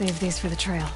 Save these for the trail.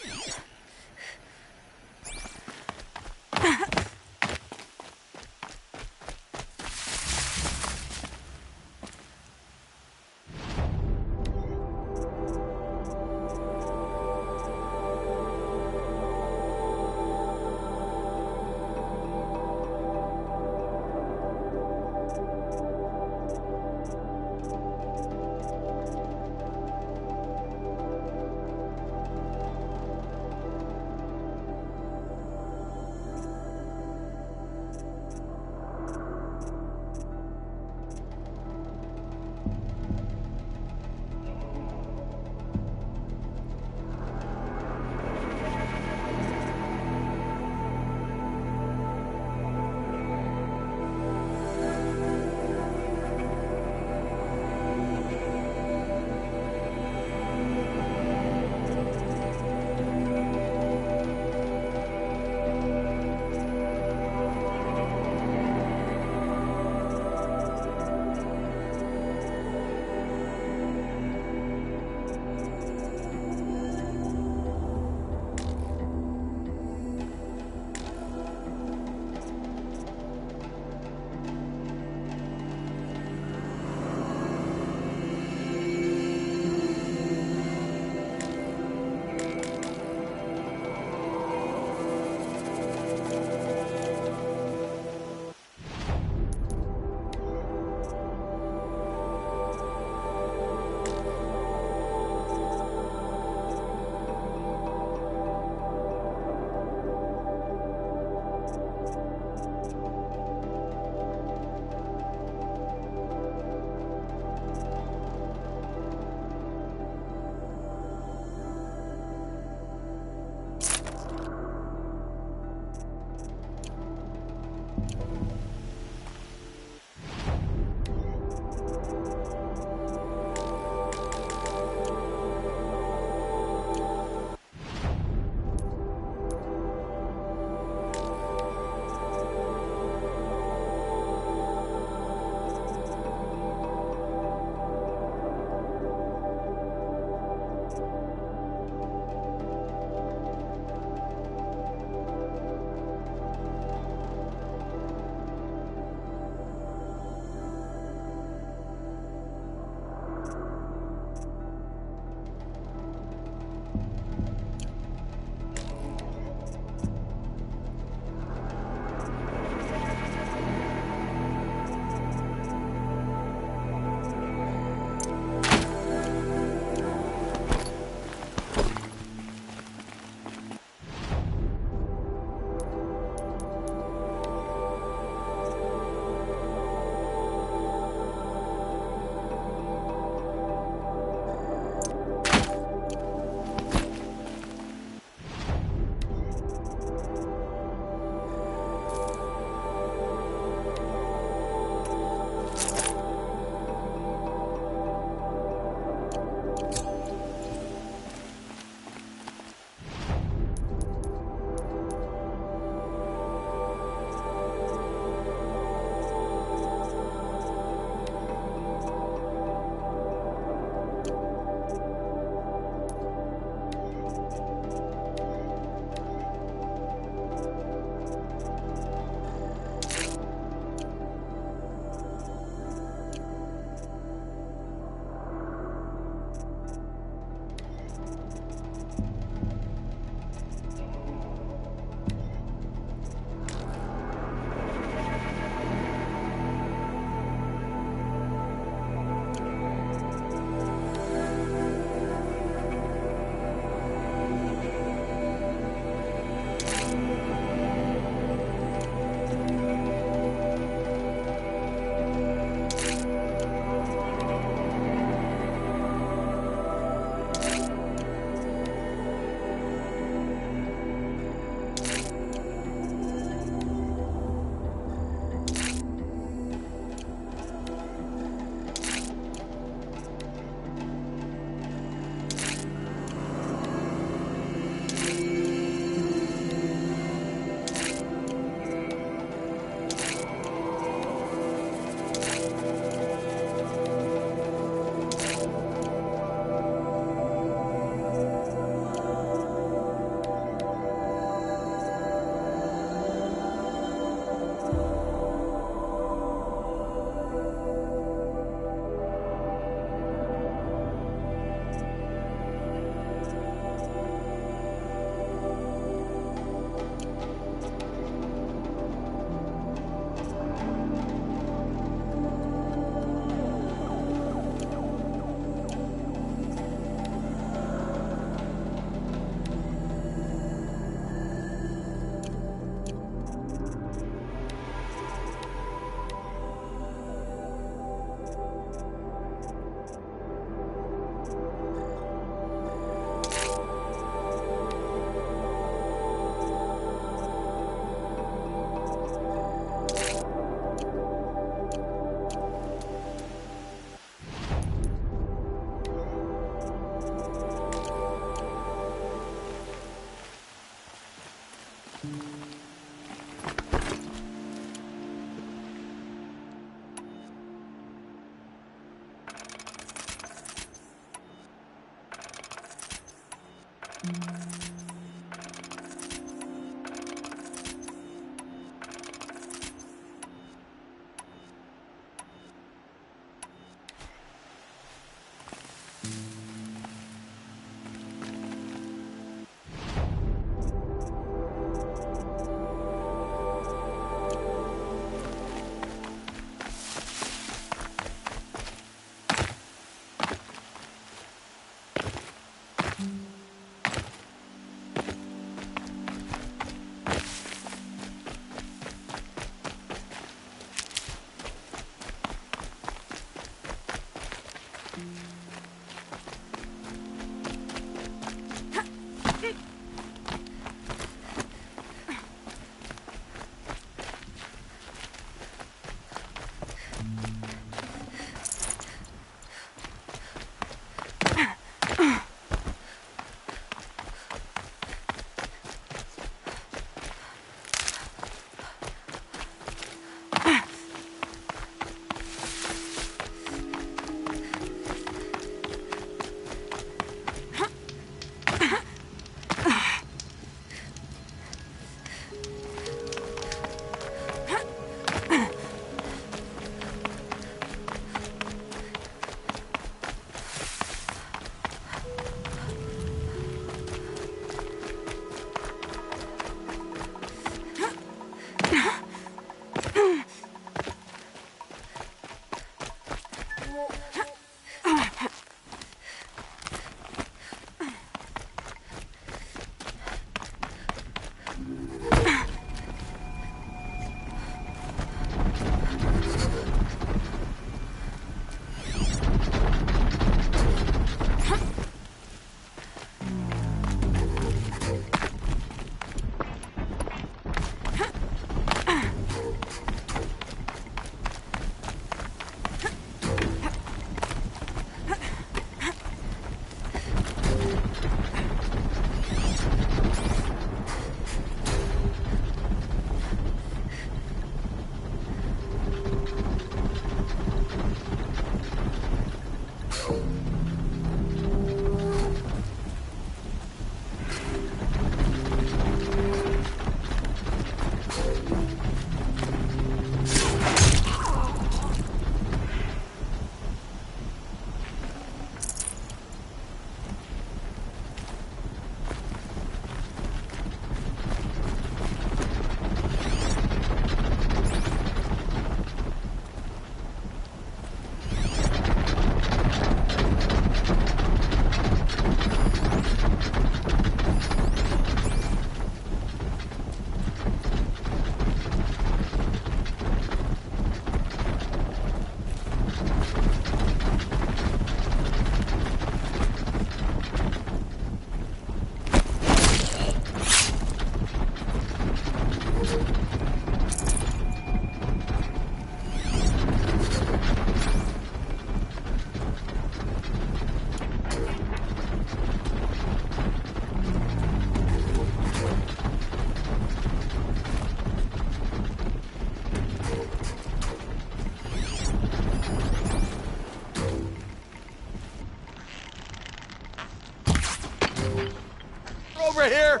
Over here!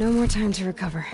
No more time to recover.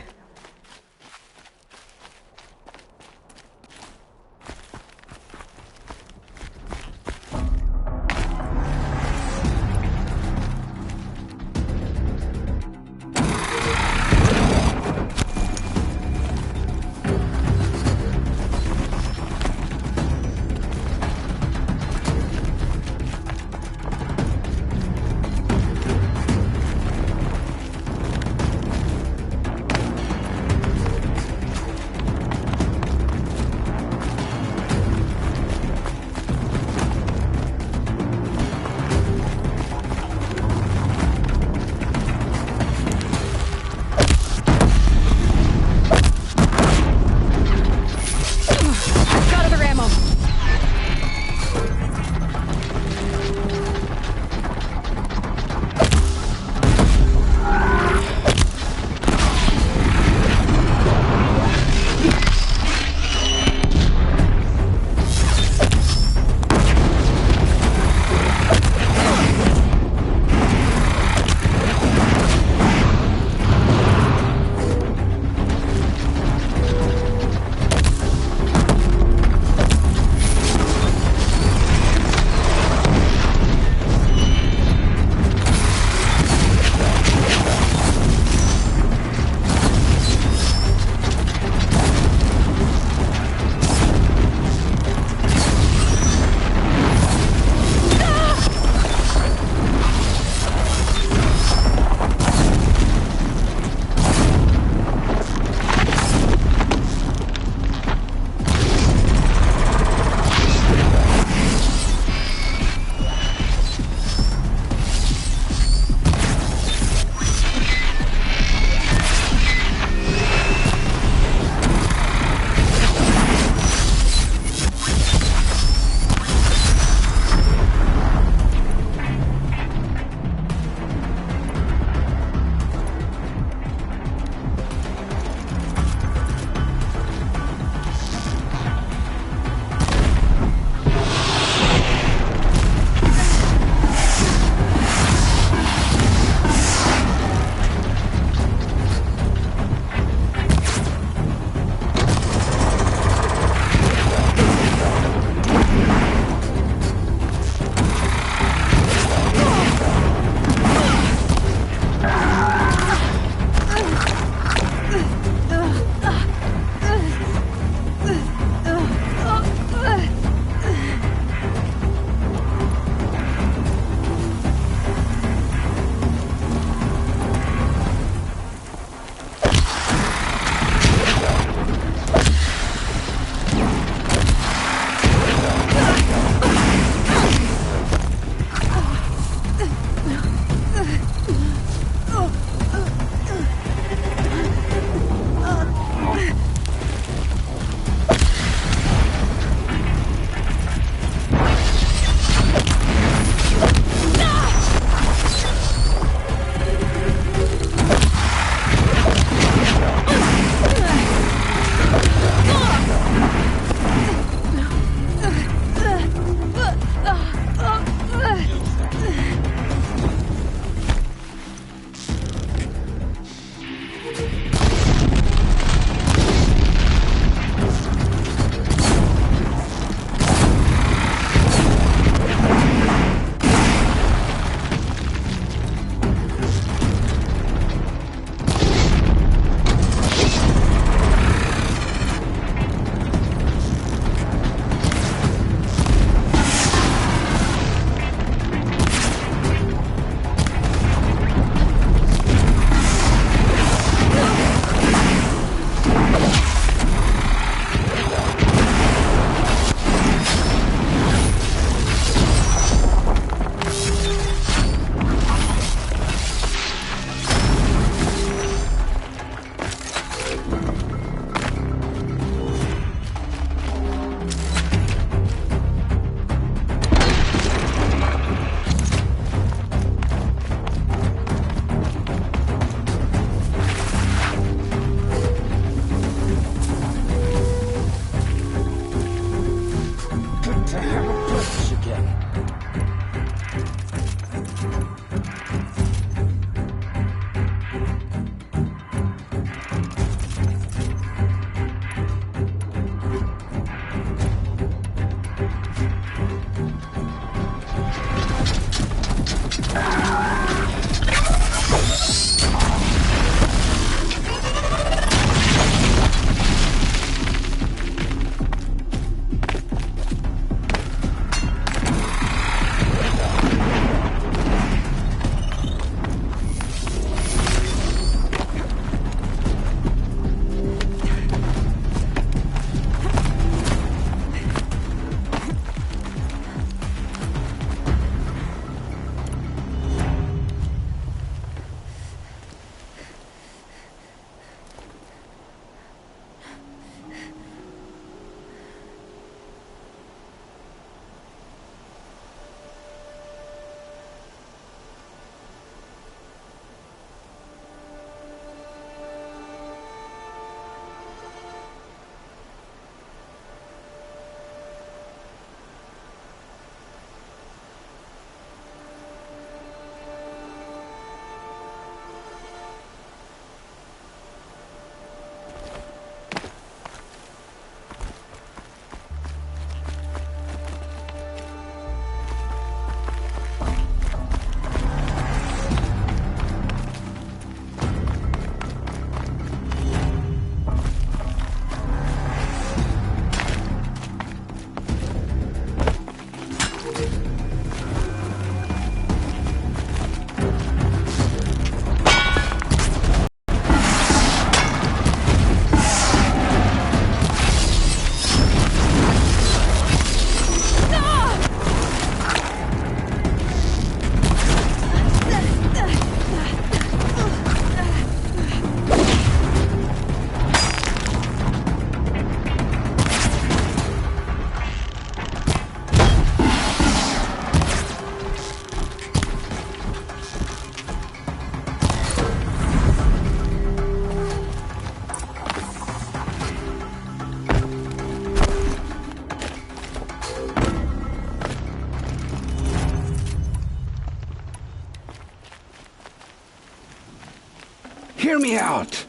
Hear me out!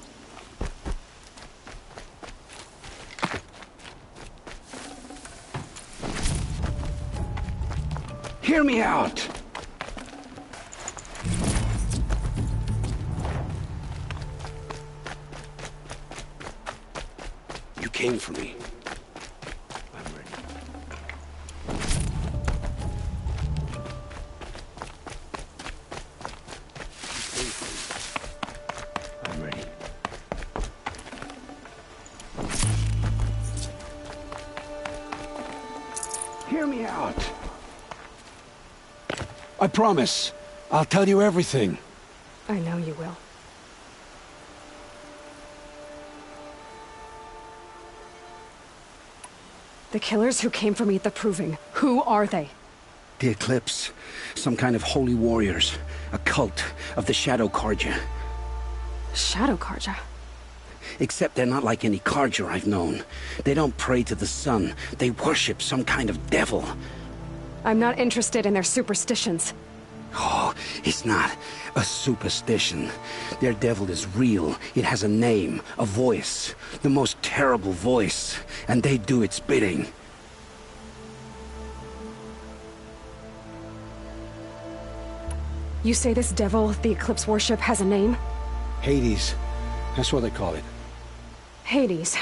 Hear me out! You came for me. I'm ready. You came for me. I'm ready. Hear me out. I promise. I'll tell you everything. I know you will. The killers who came for me at the Proving, who are they? The Eclipse. Some kind of holy warriors. A cult of the Shadow Carja. Shadow Carja? Except they're not like any Carja I've known. They don't pray to the sun. They worship some kind of devil. I'm not interested in their superstitions. Oh, it's not a superstition. Their devil is real. It has a name, a voice. The most terrible voice. And they do its bidding. You say this devil the Eclipse worship has a name? Hades. That's what they call it. Hades.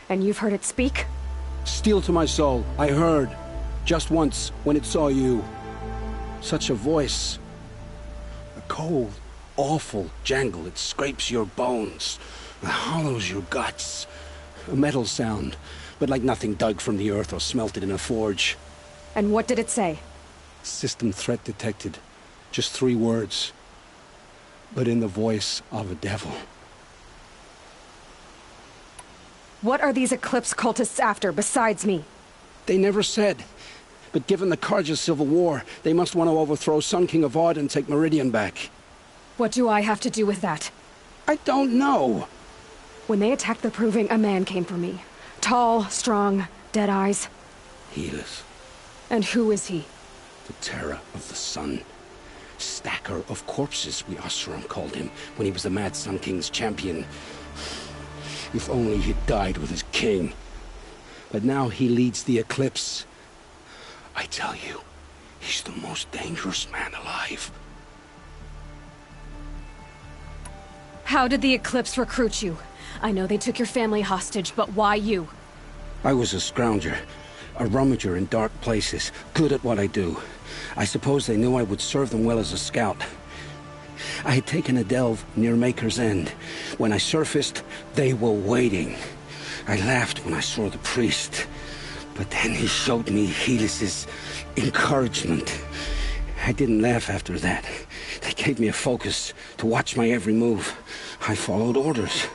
And you've heard it speak? Steel to my soul. I heard. Just once, when it saw you. Such a voice. A cold, awful jangle. It scrapes your bones. It hollows your guts. A metal sound, but like nothing dug from the earth or smelted in a forge. And what did it say? System threat detected. Just 3 words. But in the voice of a devil. What are these Eclipse cultists after, besides me? They never said. But given the Carja civil war, they must want to overthrow Sun King Avad and take Meridian back. What do I have to do with that? I don't know. When they attacked the Proving, a man came for me. Tall, strong, dead eyes. Helis. And who is he? The terror of the sun. Stacker of corpses, we Oseram called him, when he was the Mad Sun King's champion. If only he'd died with his king. But now he leads the Eclipse. I tell you, he's the most dangerous man alive. How did the Eclipse recruit you? I know they took your family hostage, but why you? I was a scrounger, a rummager in dark places, good at what I do. I suppose they knew I would serve them well as a scout. I had taken a delve near Maker's End. When I surfaced, they were waiting. I laughed when I saw the priest. But then he showed me Helis's encouragement. I didn't laugh after that. They gave me a focus to watch my every move. I followed orders.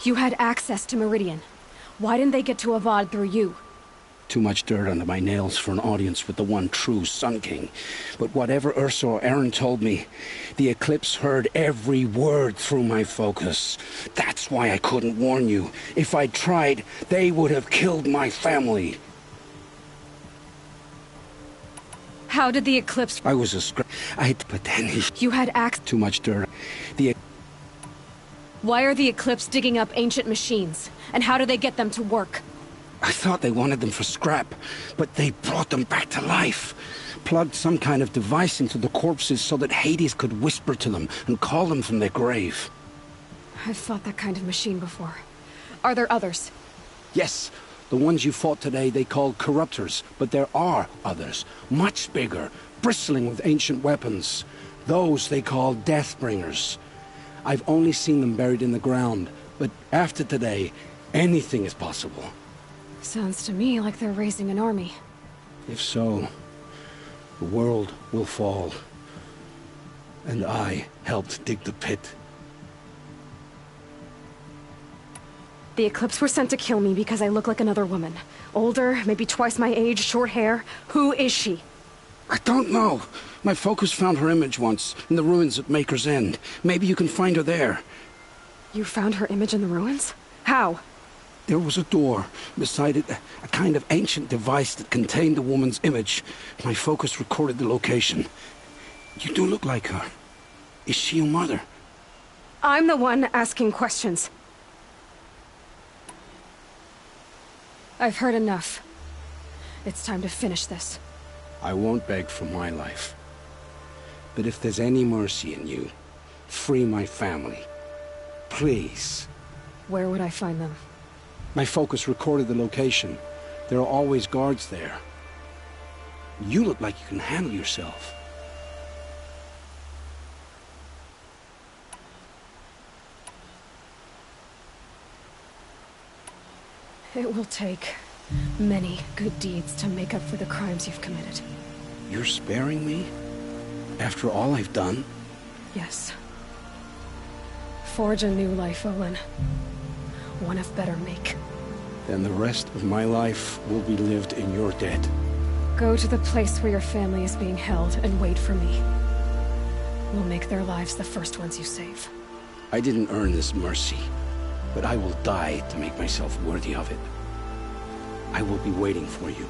You had access to Meridian. Why didn't they get to Avad through you? Too much dirt under my nails for an audience with the one true Sun King. But whatever Ursa or Eren told me, the Eclipse heard every word through my focus. That's why I couldn't warn you. If I'd tried, they would have killed my family. How did the Eclipse... I was a but then he... You had access... Too much dirt. Why are the Eclipse digging up ancient machines? And how do they get them to work? I thought they wanted them for scrap, but they brought them back to life. Plugged some kind of device into the corpses so that Hades could whisper to them and call them from their grave. I've fought that kind of machine before. Are there others? Yes, the ones you fought today they called Corruptors, but there are others, much bigger, bristling with ancient weapons. Those they call Deathbringers. I've only seen them buried in the ground, but after today, anything is possible. Sounds to me like they're raising an army. If so, the world will fall. And I helped dig the pit. The Eclipse were sent to kill me because I look like another woman. Older, maybe twice my age, short hair. Who is she? I don't know. My focus found her image once, in the ruins at Maker's End. Maybe you can find her there. You found her image in the ruins? How? There was a door. Beside it, a kind of ancient device that contained the woman's image. My focus recorded the location. You do look like her. Is she your mother? I'm the one asking questions. I've heard enough. It's time to finish this. I won't beg for my life. But if there's any mercy in you, free my family. Please. Where would I find them? My focus recorded the location. There are always guards there. You look like you can handle yourself. It will take many good deeds to make up for the crimes you've committed. You're sparing me? After all I've done? Yes. Forge a new life, Olin. One of better make. Then the rest of my life will be lived in your debt. Go to the place where your family is being held and wait for me. We'll make their lives the first ones you save. I didn't earn this mercy, but I will die to make myself worthy of it. I will be waiting for you.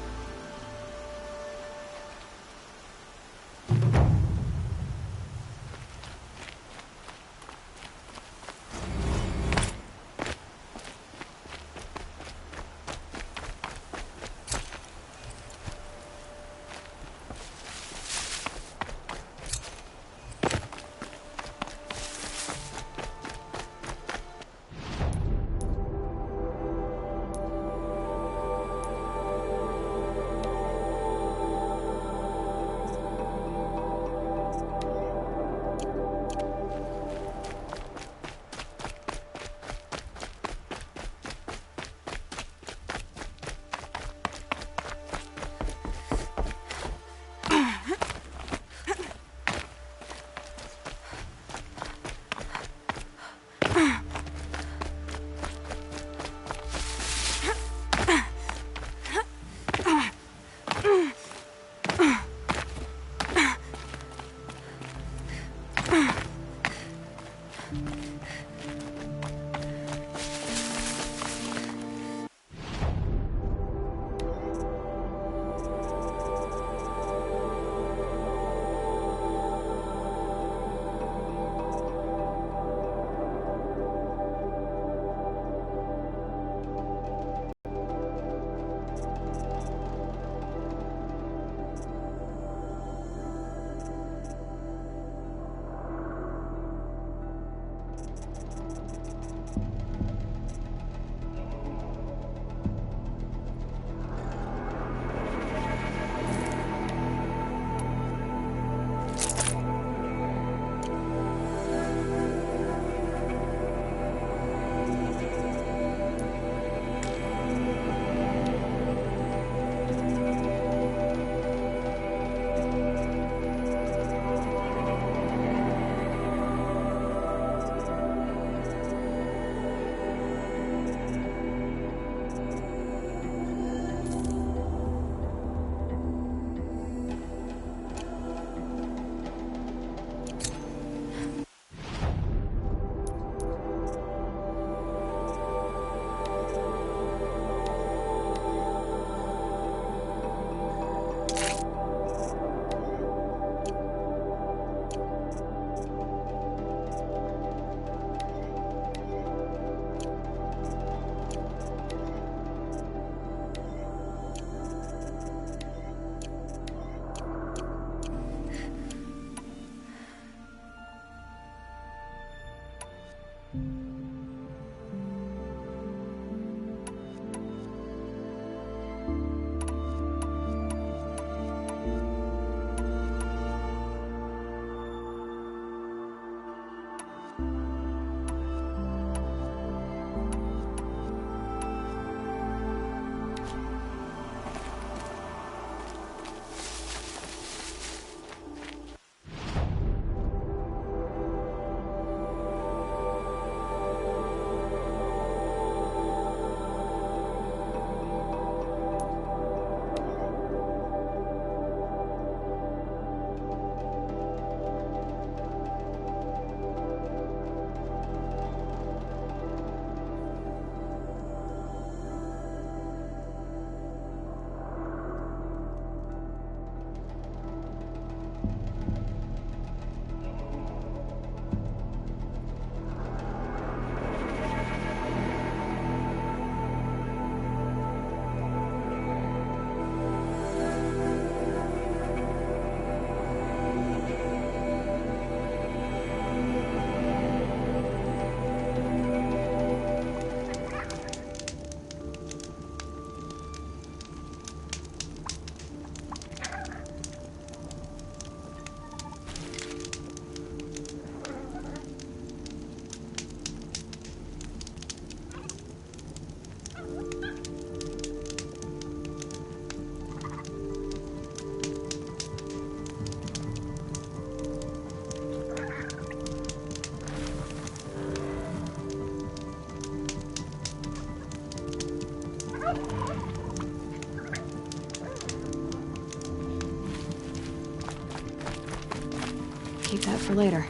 Keep that for later.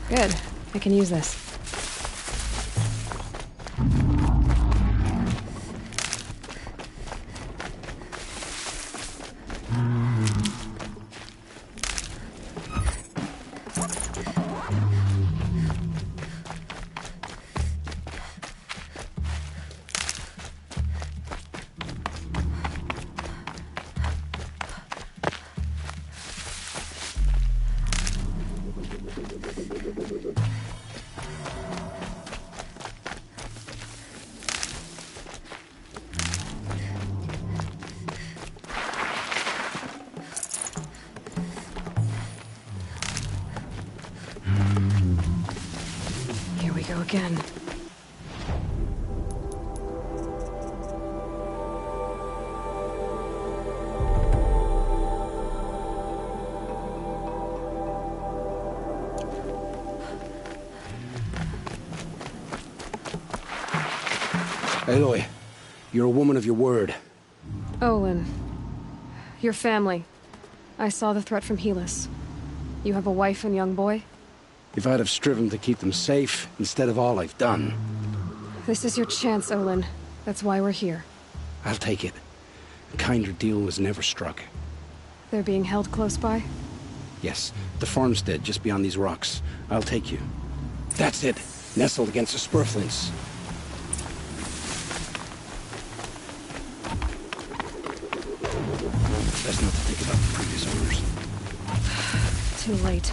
Good. I can use this. Here we go again. Aloy, you're a woman of your word. Olin. Your family. I saw the threat from Helis. You have a wife and young boy? If I'd have striven to keep them safe, instead of all I've done. This is your chance, Olin. That's why we're here. I'll take it. A kinder deal was never struck. They're being held close by? Yes, the farmstead just beyond these rocks. I'll take you. That's it. Nestled against the spurflints. Best not to think about the previous owners. Too late.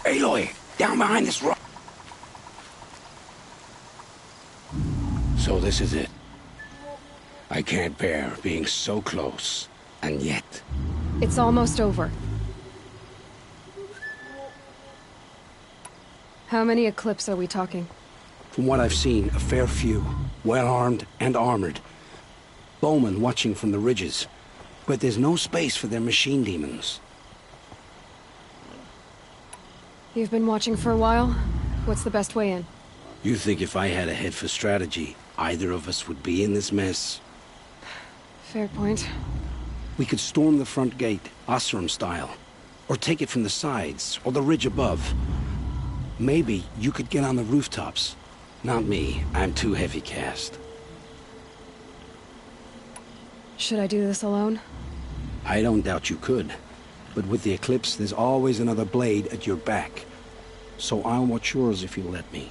Aloy, down behind this rock. So this is it. I can't bear being so close, and yet... It's almost over. How many Eclipse are we talking? From what I've seen, a fair few. Well-armed and armored. Bowmen watching from the ridges. But there's no space for their machine demons. You've been watching for a while? What's the best way in? You think if I had a head for strategy, either of us would be in this mess? Fair point. We could storm the front gate, Osram style. Or take it from the sides, or the ridge above. Maybe you could get on the rooftops. Not me. I'm too heavy cast. Should I do this alone? I don't doubt you could. But with the Eclipse, there's always another blade at your back. So I'll watch yours if you let me.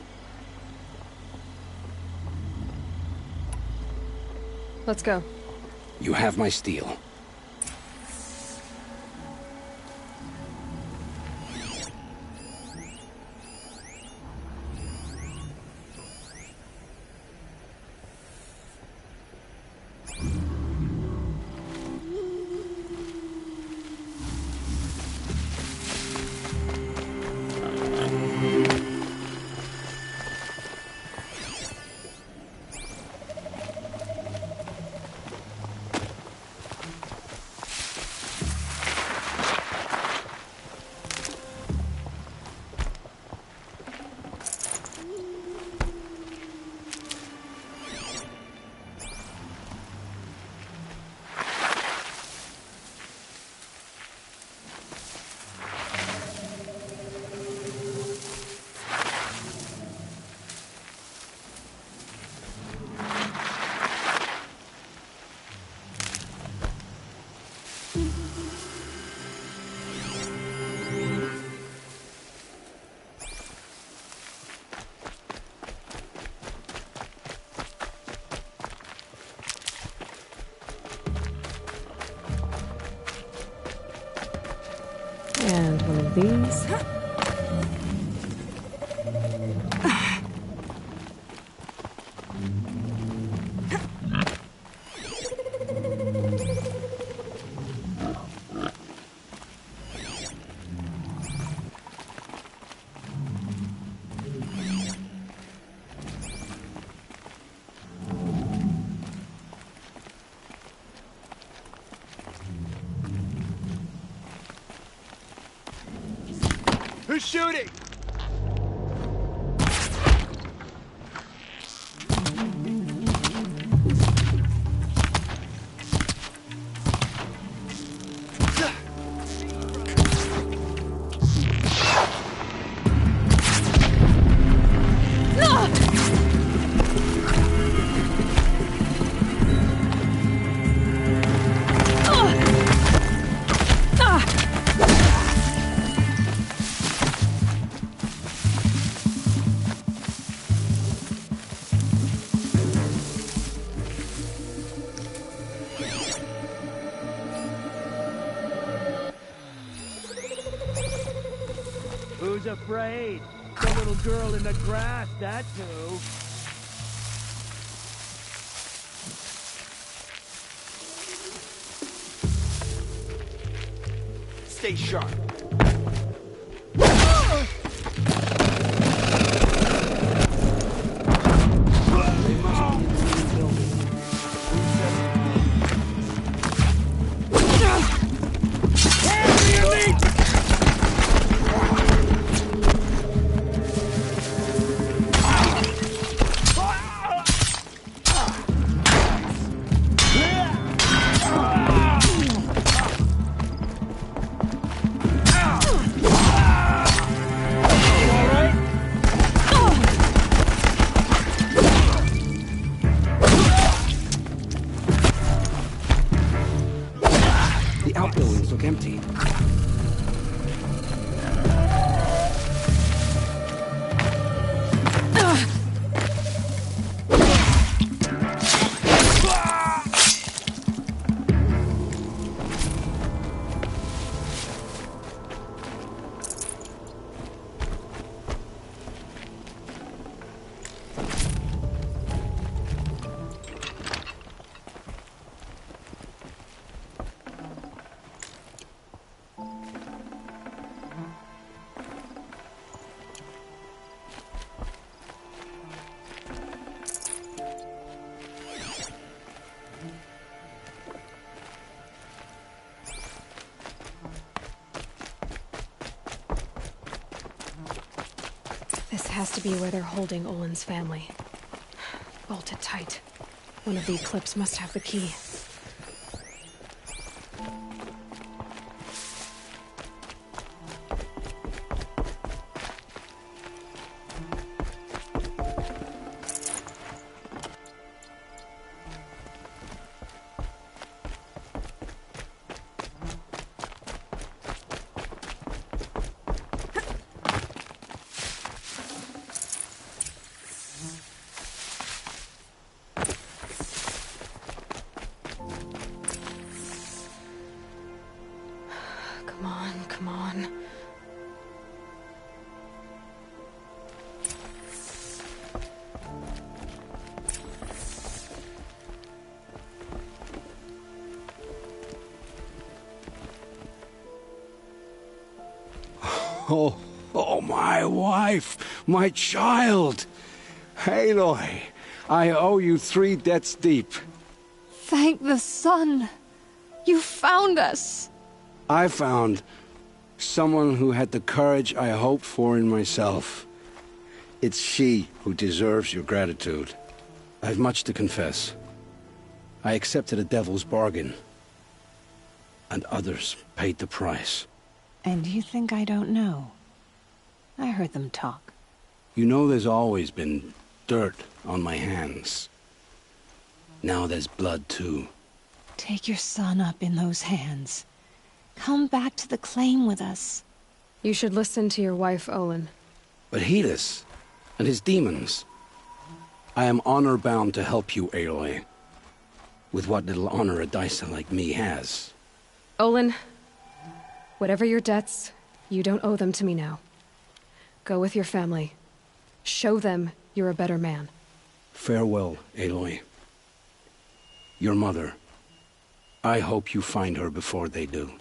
Let's go. You have my steel. And one of these. Who's shooting? Who's afraid? The little girl in the grass, that's who. Stay sharp. has to be where they're holding Olin's family. Bolted tight. One of the Eclipse must have the key. Come on, come on. Oh, my wife, my child. Aloy, I owe you 3 debts deep. Thank the sun. You found us. I found someone who had the courage I hoped for in myself. It's she who deserves your gratitude. I've much to confess. I accepted a devil's bargain, and others paid the price. And you think I don't know? I heard them talk. You know there's always been dirt on my hands. Now there's blood too. Take your son up in those hands. Come back to the claim with us. You should listen to your wife, Olin. But Helis and his demons. I am honor-bound to help you, Aloy. With what little honor a Dysa like me has. Olin, whatever your debts, you don't owe them to me now. Go with your family. Show them you're a better man. Farewell, Aloy. Your mother. I hope you find her before they do.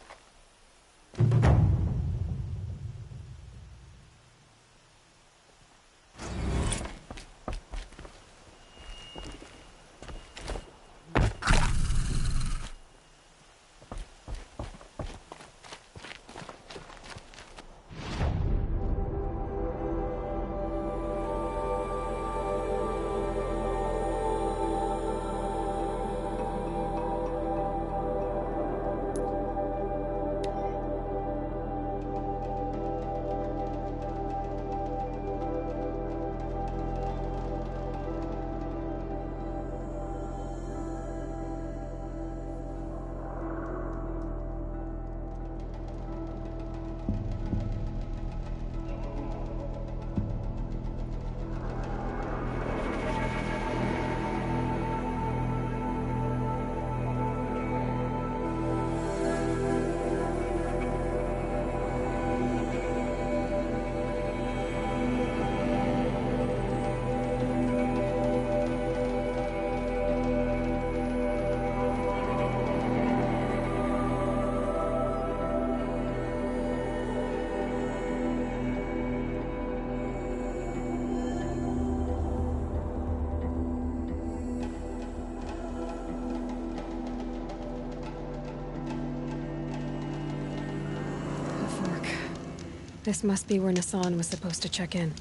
This must be where Nassan was supposed to check in.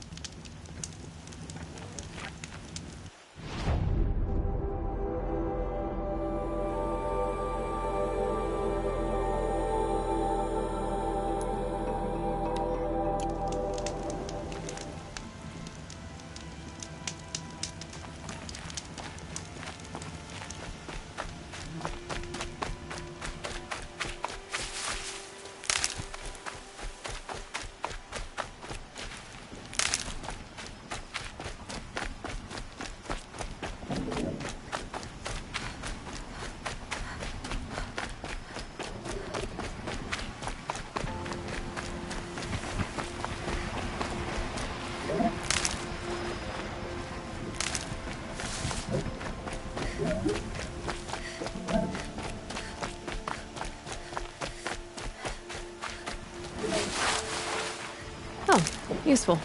Oh, useful.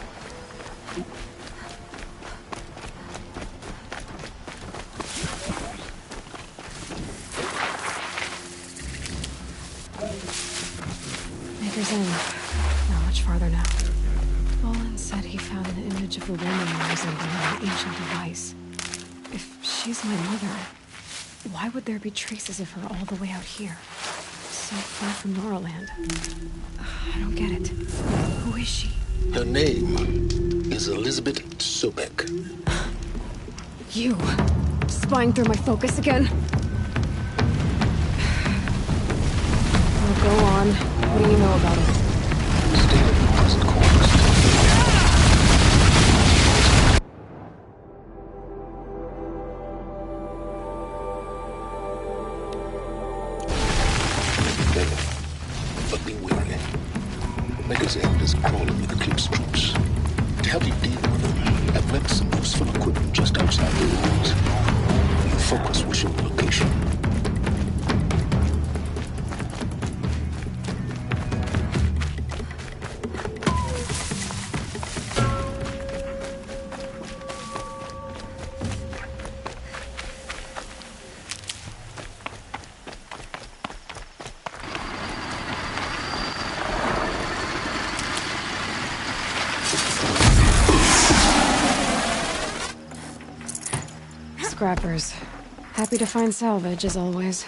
Maker's End. Not much farther now. Olin said he found an image of of the woman resembling an ancient device. If she's my mother, why would there be traces of her all the way out here? So far from Noraland. I don't get it. Who is she? Her name is Elizabeth Sobek. You! Spying through my focus again? Well, go on. What do you know about it? State of present course. But be wary. Maker's End is crawling with Eclipse troops. To help you deal with them, I've left some useful equipment just outside the walls. Your focus will show the location. Scrappers. Happy to find salvage, as always.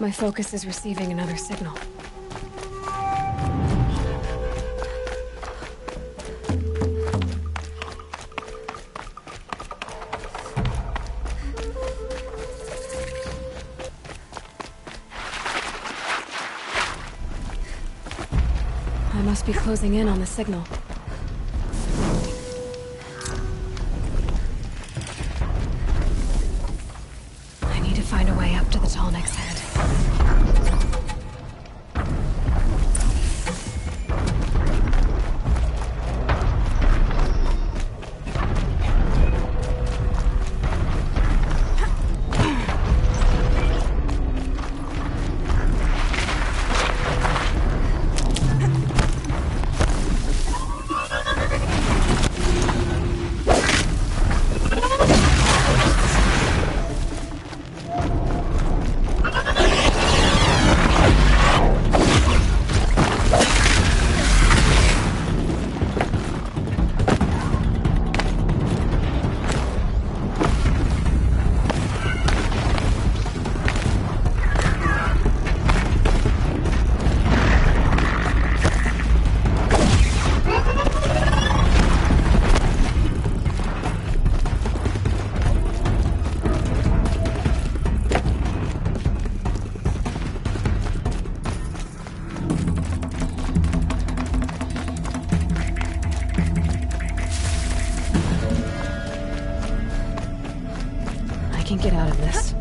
My focus is receiving another signal. I must be closing in on the signal. I need to find a way up to the Tallneck's head. I can get out of this.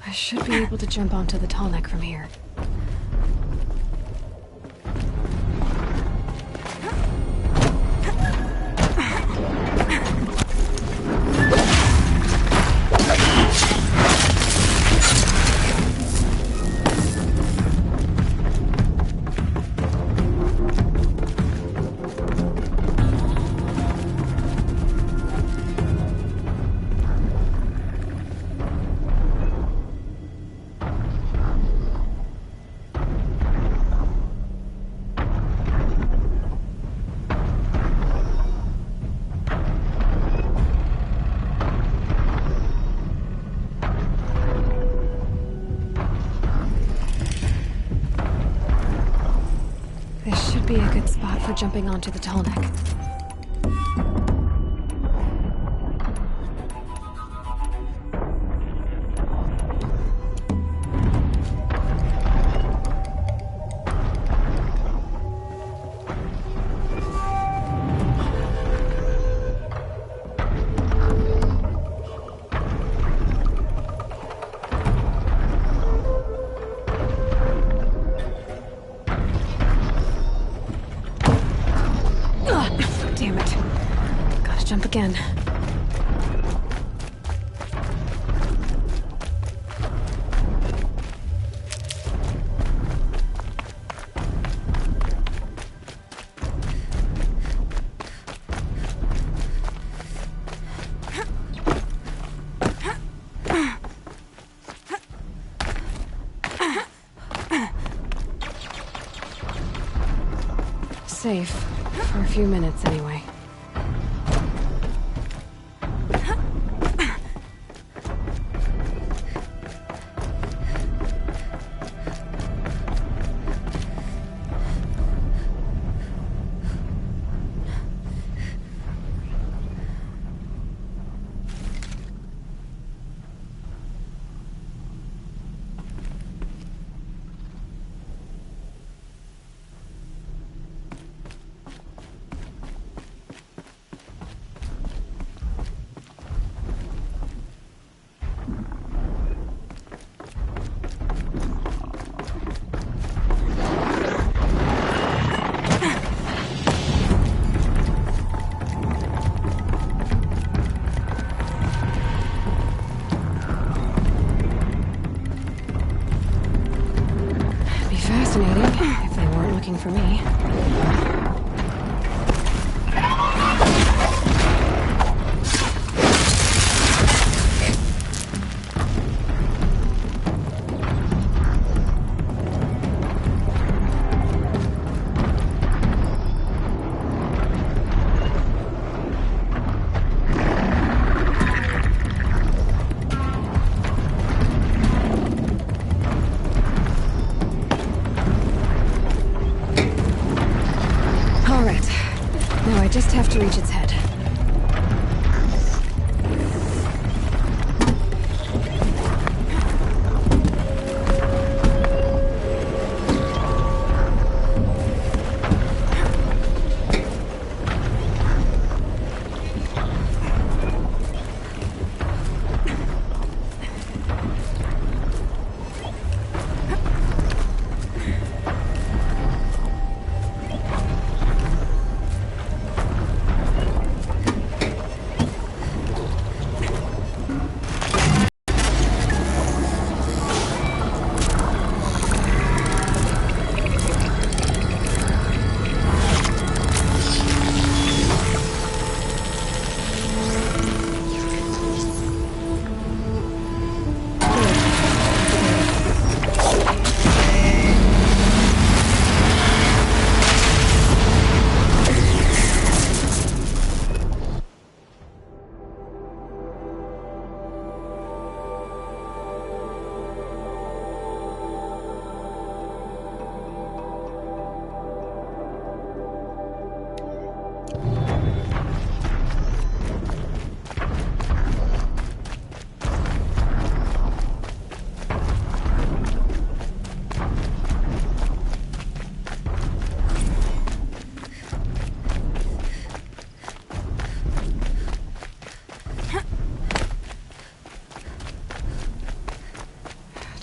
I should be able to jump onto the tall neck from here. Be a good spot for jumping onto the tall neck. Damn it. Gotta jump again. Safe. For a few minutes, anyway. Fascinating, if they weren't looking for me. I just have to reach its head.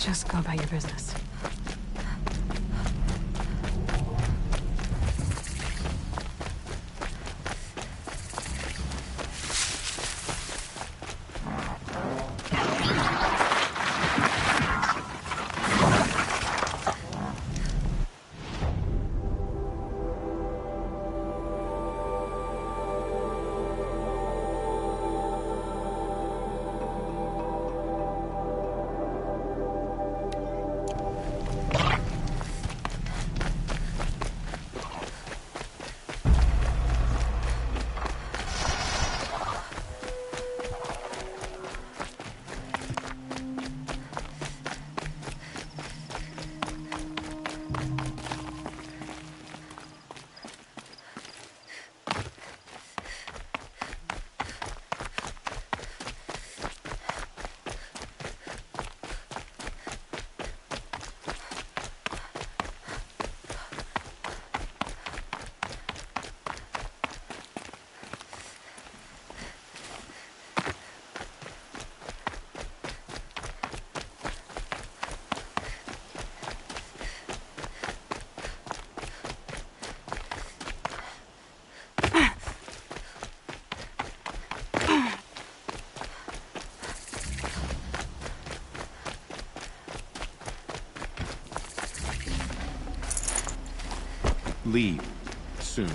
Just go about your business. Leave. Soon.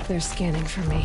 They're scanning for me.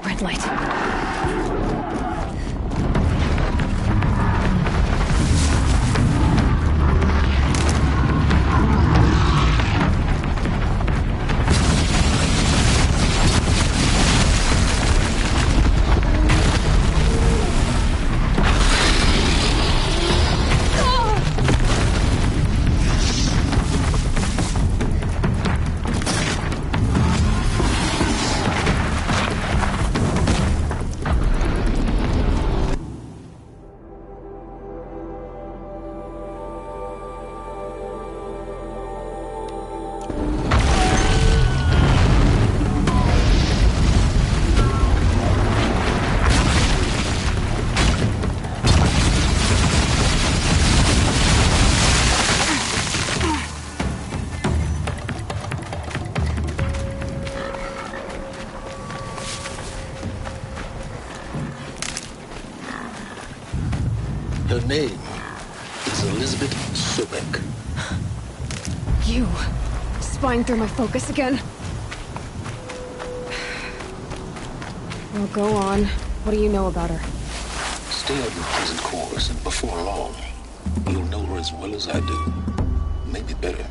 Red light. Her name is Elizabeth Sobek. You. Spying through my focus again? Well, go on. What do you know about her? Stay on your present course, and before long, you'll know her as well as I do. Maybe better,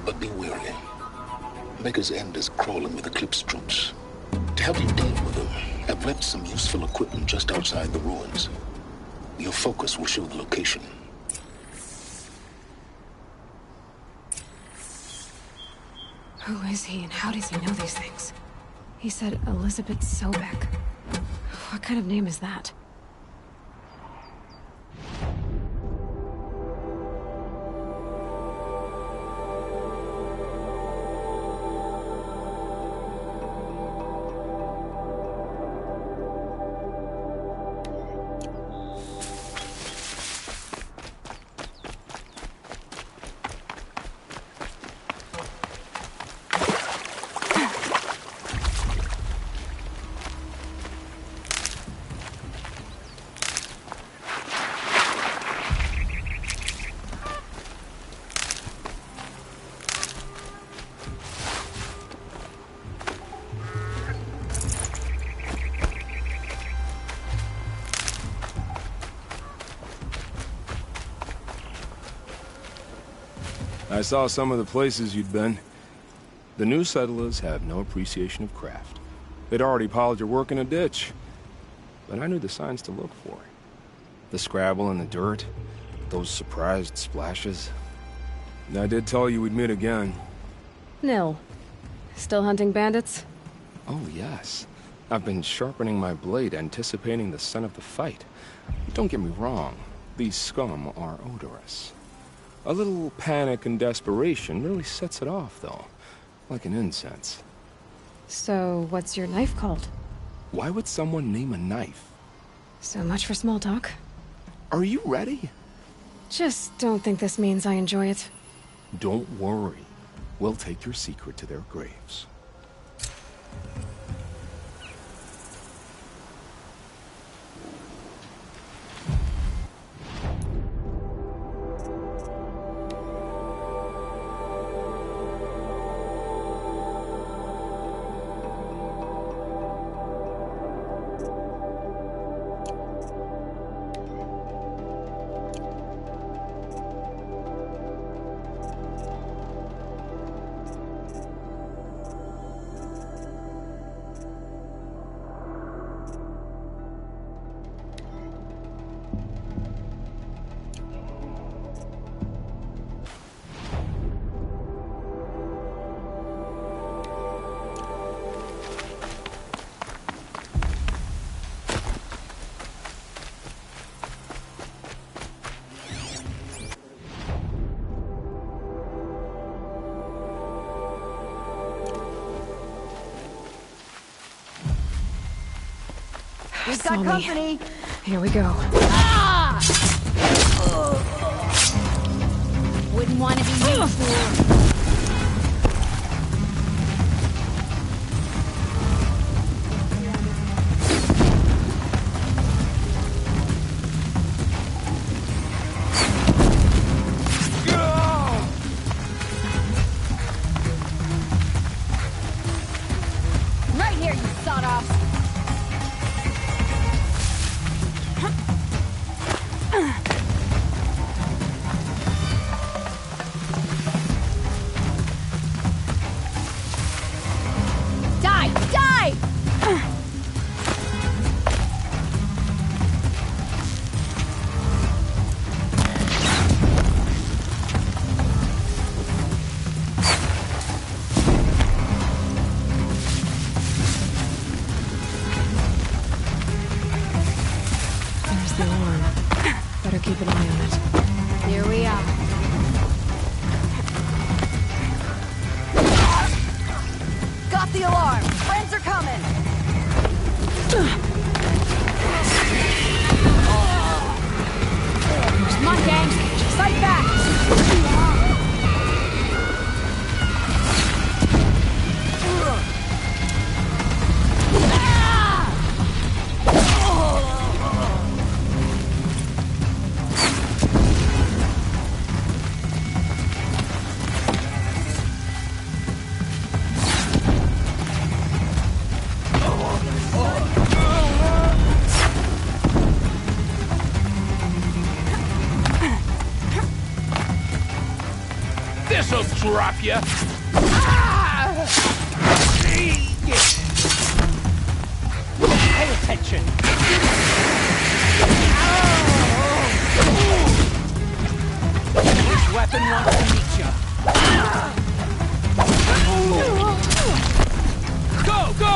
but be wary. Maker's End is crawling with Eclipse troops. To help you deal with them, I've left some useful equipment just outside the ruins. Your focus will show the location. Who is he and how does he know these things? He said Elizabeth Sobek. What kind of name is that? I saw some of the places you'd been. The new settlers have no appreciation of craft. They'd already piled your work in a ditch. But I knew the signs to look for. The scrabble in the dirt, those surprised splashes. And I did tell you we'd meet again. Nil. Still hunting bandits? Oh, yes. I've been sharpening my blade, anticipating the scent of the fight. Don't get me wrong. These scum are odorous. A little panic and desperation really sets it off, though. Like an incense. So, what's your knife called? Why would someone name a knife? So much for small talk. Are you ready? Just don't think this means I enjoy it. Don't worry. We'll take your secret to their graves. We've got company. Here we go. Wouldn't want to be you, fool. Right here, you sawed-offs. Die! Die! There's the alarm. Better keep an eye on it. Here we are. Got the alarm. Friends are coming. Come on, gang. Fight back. This'll drop you. Pay attention. Which weapon wants to meet you? Go, go!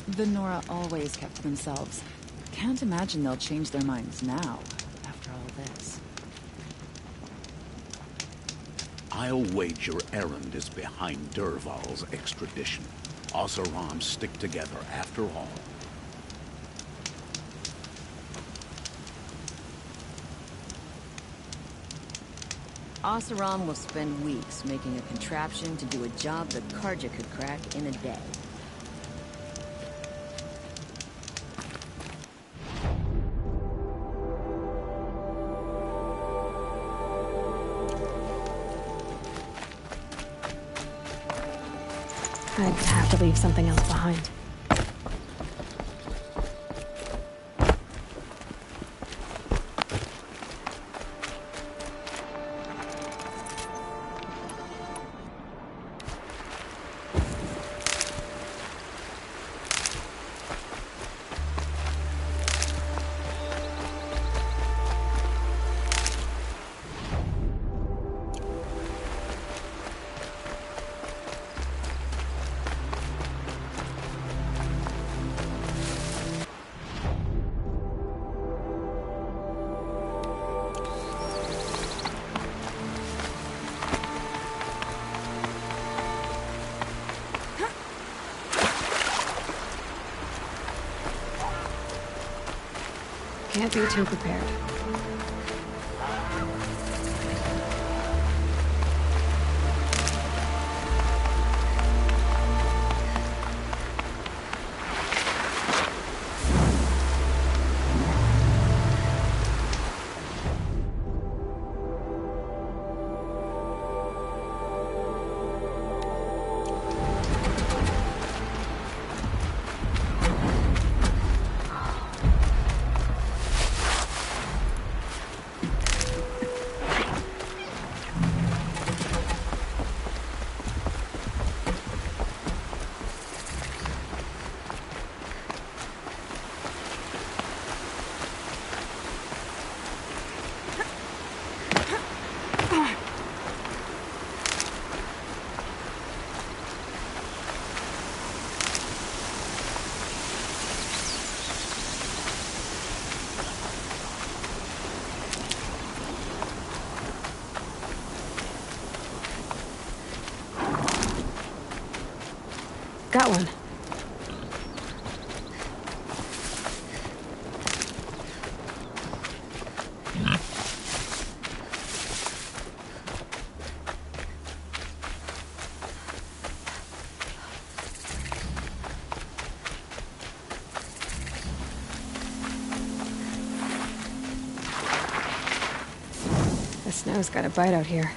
The Nora always kept to themselves. Can't imagine they'll change their minds now, after all this. I'll wager Erend is behind Dervahl's extradition. Oseram stick together after all. Oseram will spend weeks making a contraption to do a job that Carja could crack in a day. I'd have to leave something else behind. Can't be too prepared. Got one. The snow's got a bite out here.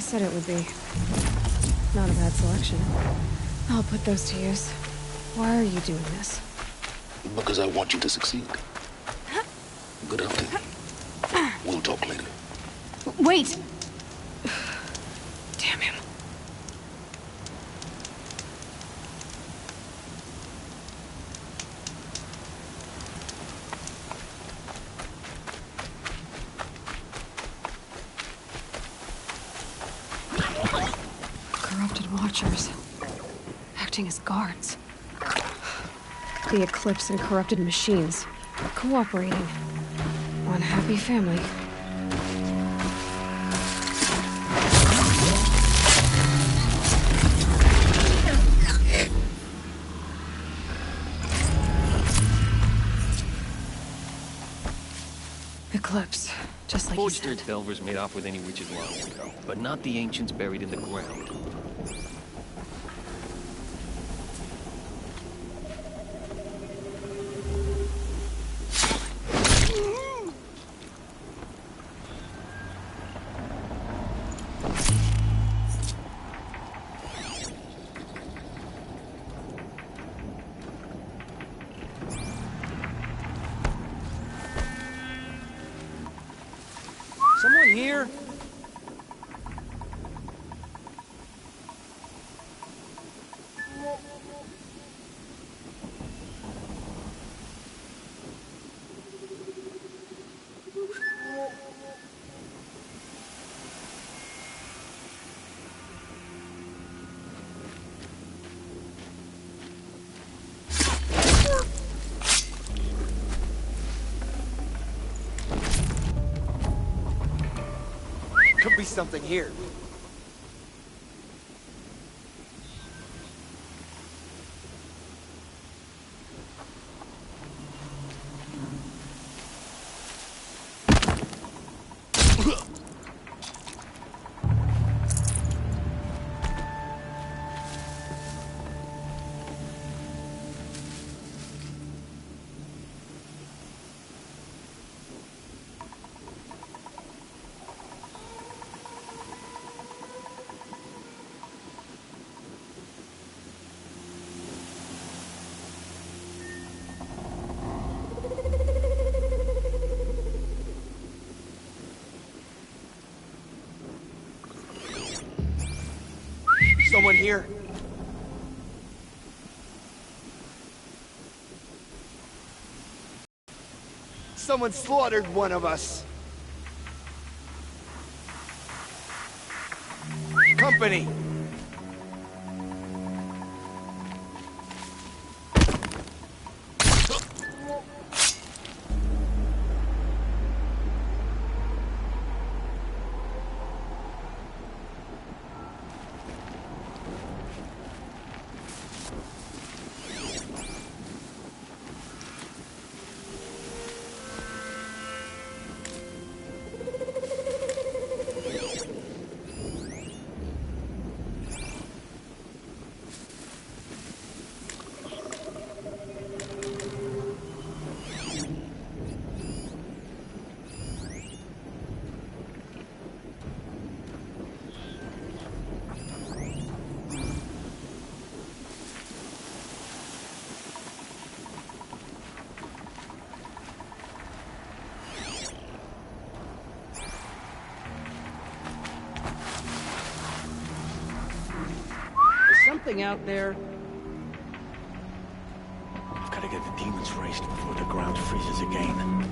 Said it would be. Not a bad selection. I'll put those to use. Why are you doing this? Because I want you to succeed. Good hunting. We'll talk later. Wait! Damn him. Corrupted Watchers. Acting as guards. The Eclipse and corrupted machines. Cooperating. One happy family. Eclipse. Just like you Forged said. Delvers made off with any witches long ago, but not the ancients buried in the ground. Someone here? Could be something here. Someone here. Someone slaughtered one of us. Company. Something out there. I've got to get the demons raced before the ground freezes again.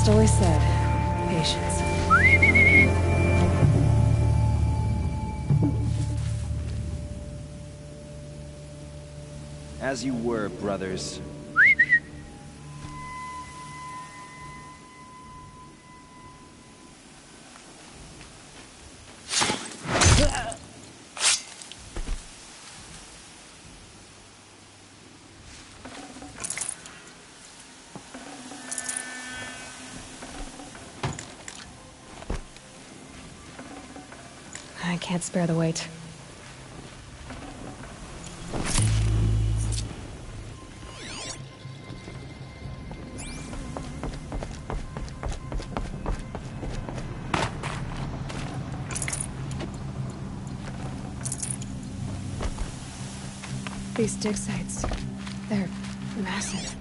Always said, patience. As you were, brothers. I can't spare the weight. These dig sites, they're massive.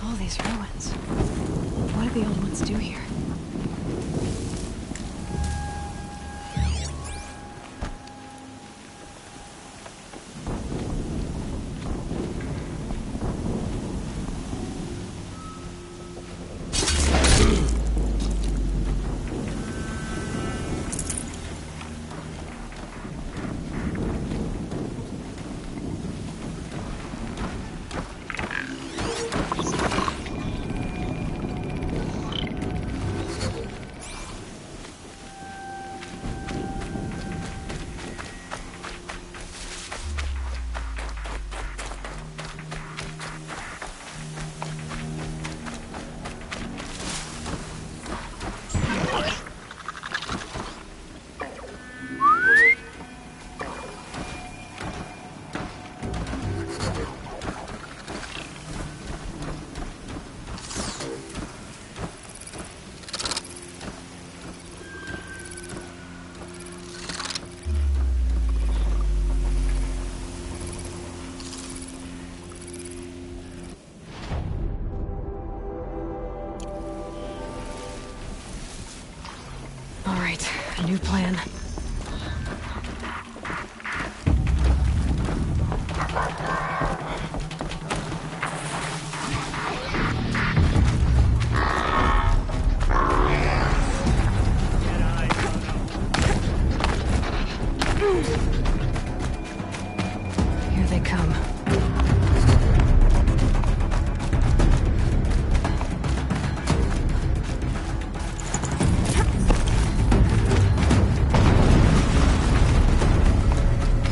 All these ruins. What did the old ones do here? right, a new plan. Here they come.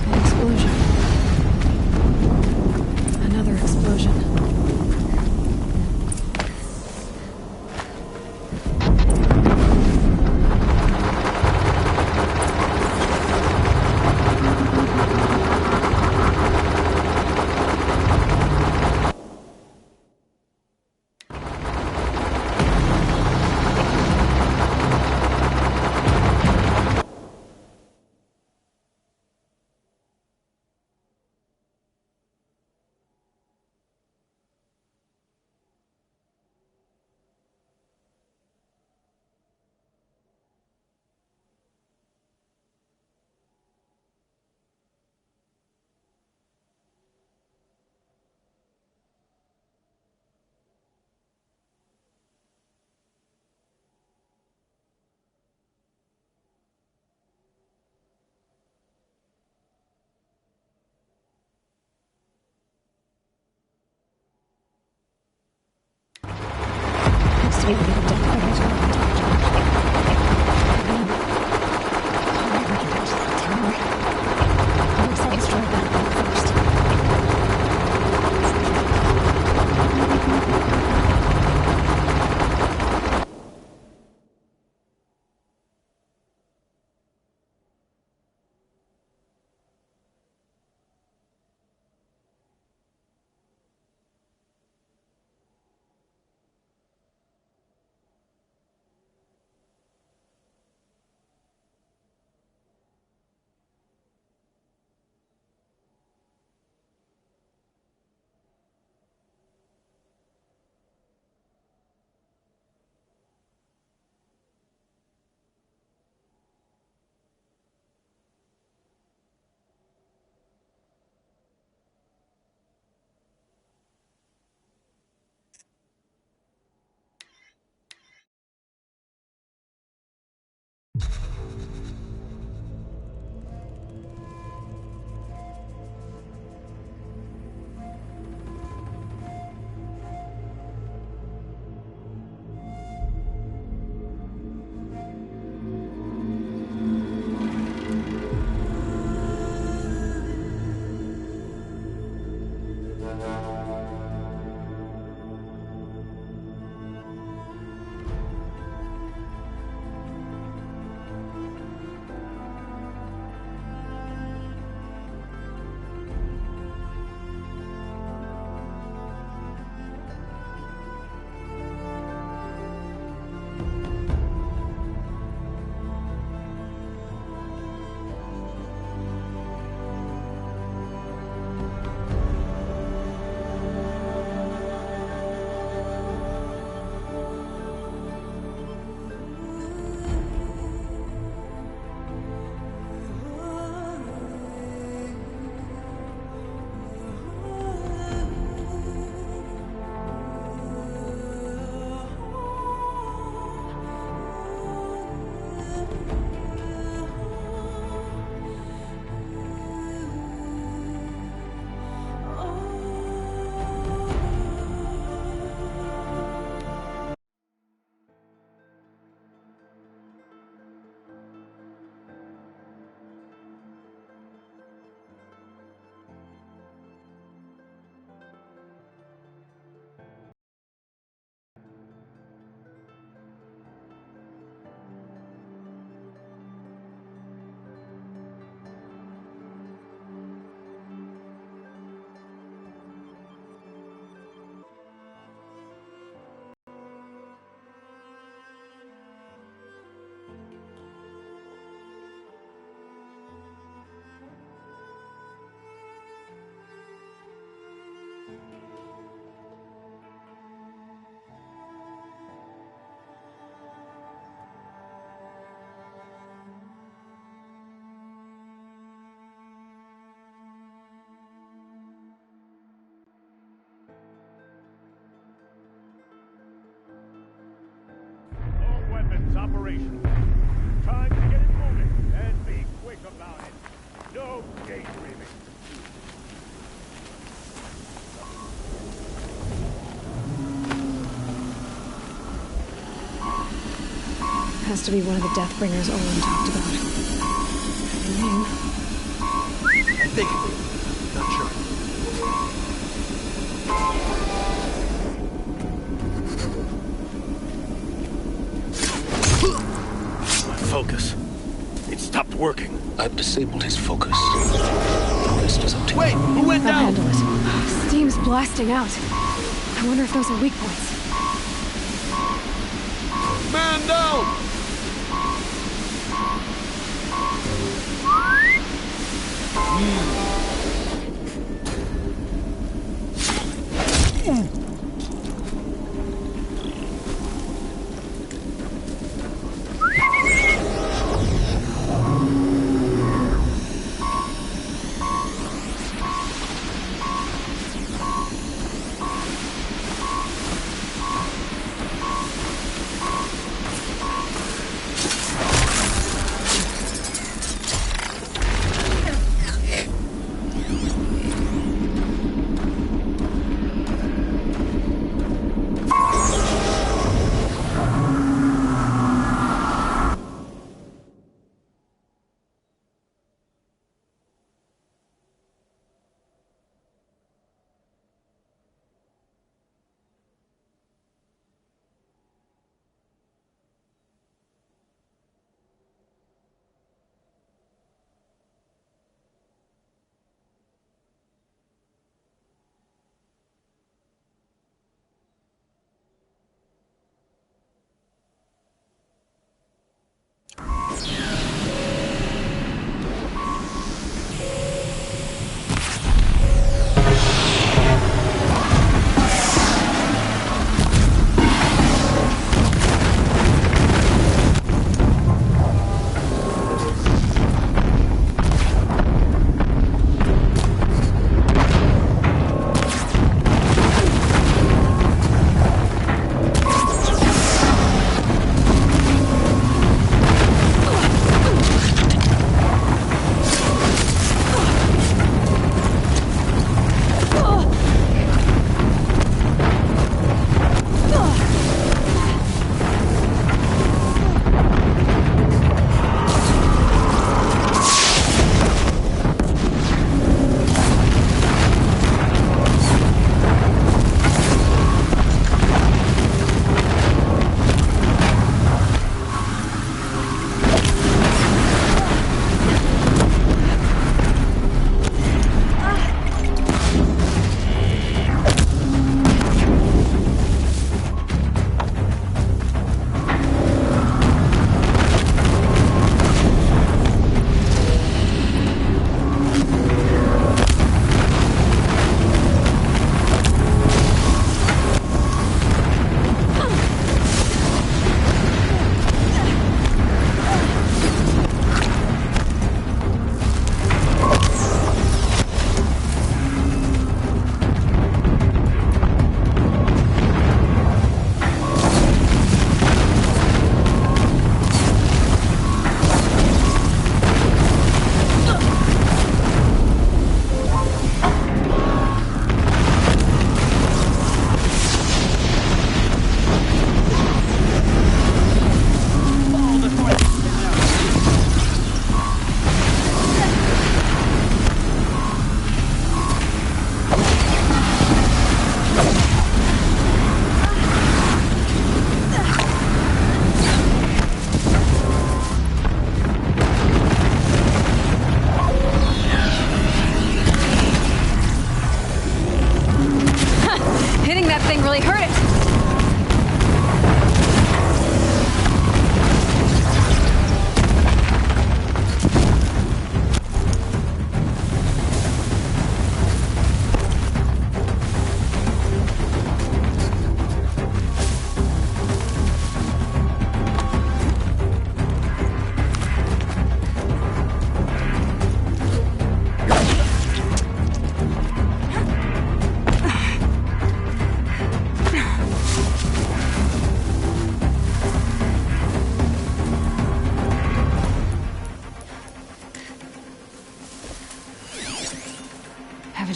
An explosion. Another explosion. operation. Time to get it moving and be quick about it. No daydreaming. Has to be one of the Deathbringers Olin talked about. The name. I think it is. Not sure. My focus. It stopped working. I've disabled his focus. The rest is up to you. Wait, who went I'll down? handle it. Steam's blasting out. I wonder if those are weak points. Man down!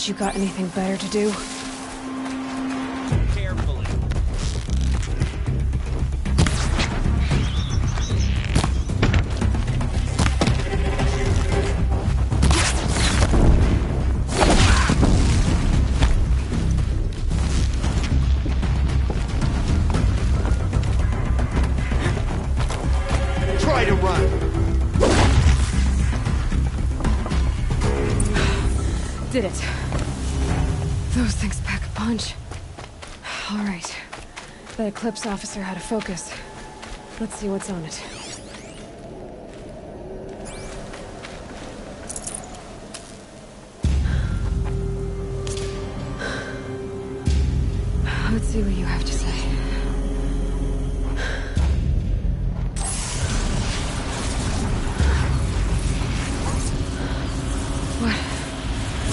Haven't you got anything better to do? Carefully. Try to run. Did it. Those things pack a punch. All right. That Eclipse officer had a focus. Let's see what's on it. Let's see what you have to say.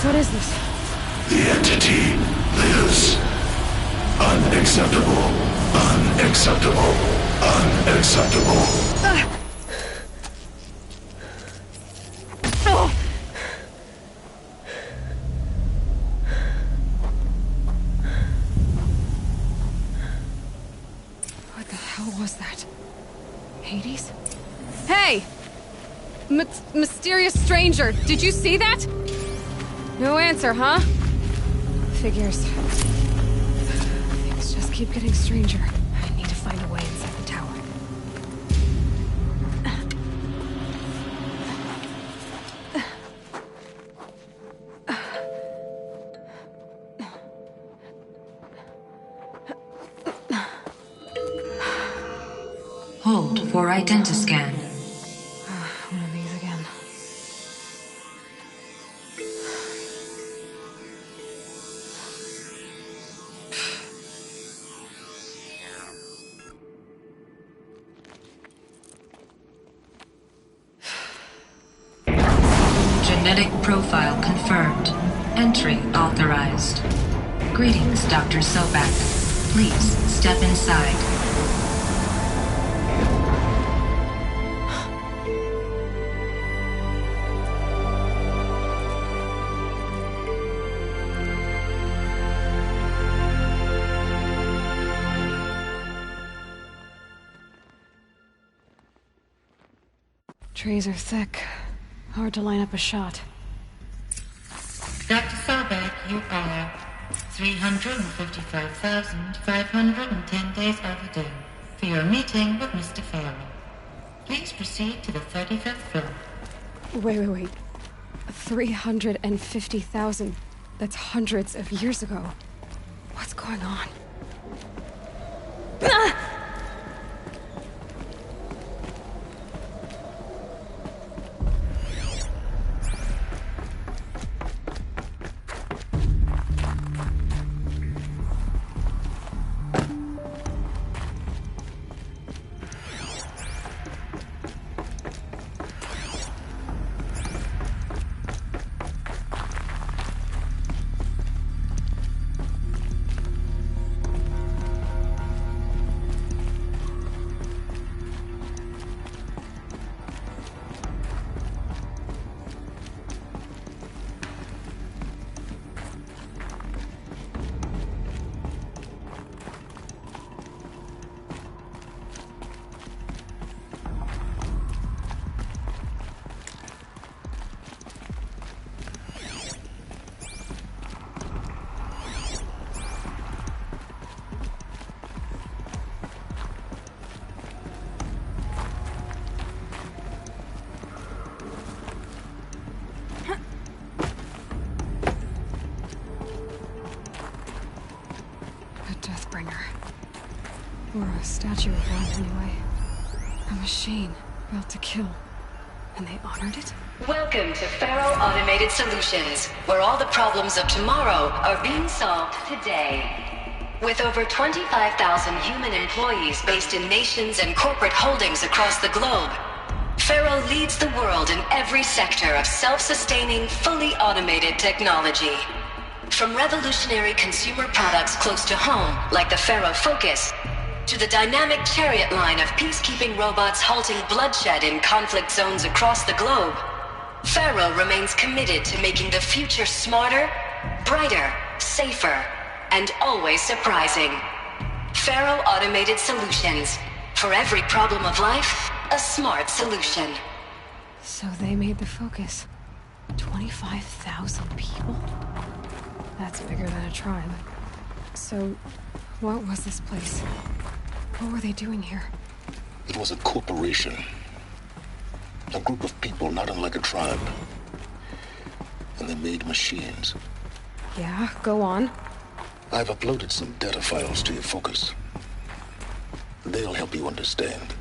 What is this? The entity lives. Unacceptable. Unacceptable. Unacceptable. Oh. What the hell was that? Hades? Hey! Mysterious stranger, did you see that? No answer, huh? Figures. Things just keep getting stranger. I need to find a way inside the tower. Hold for identiscan. One of these again. Genetic profile confirmed. Entry authorized. Greetings, Dr. Sobek. Please step inside. Trees are thick. Hard to line up a shot. Dr. Sobek, you are 355,510 days overdue for your meeting with Mr. Farrell. Please proceed to the 35th floor. Wait. 350,000. That's hundreds of years ago. What's going on? Ah! Or a statue of one, anyway. A machine built to kill. And they honored it? Welcome to Faro Automated Solutions, where all the problems of tomorrow are being solved today. With over 25,000 human employees based in nations and corporate holdings across the globe, Faro leads the world in every sector of self-sustaining, fully automated technology. From revolutionary consumer products close to home, like the Faro Focus, to the dynamic chariot line of peacekeeping robots halting bloodshed in conflict zones across the globe, Faro remains committed to making the future smarter, brighter, safer, and always surprising. Faro Automated Solutions. For every problem of life, a smart solution. So they made the focus. 25,000 people? That's bigger than a tribe. So, what was this place? What were they doing here? It was a corporation. A group of people not unlike a tribe. And they made machines. Yeah, go on. I've uploaded some data files to your focus. They'll help you understand.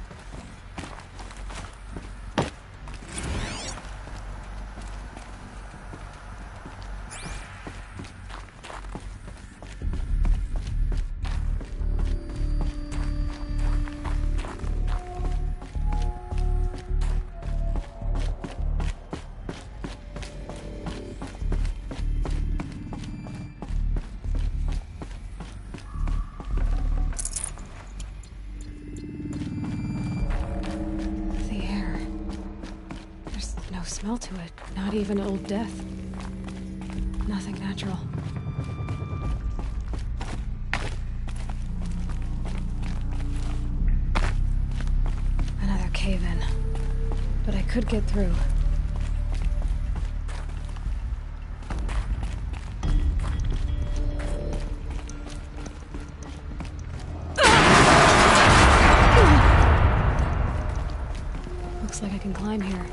Smell to it. Not even old death. Nothing natural. Another cave-in. But I could get through. Looks like I can climb here.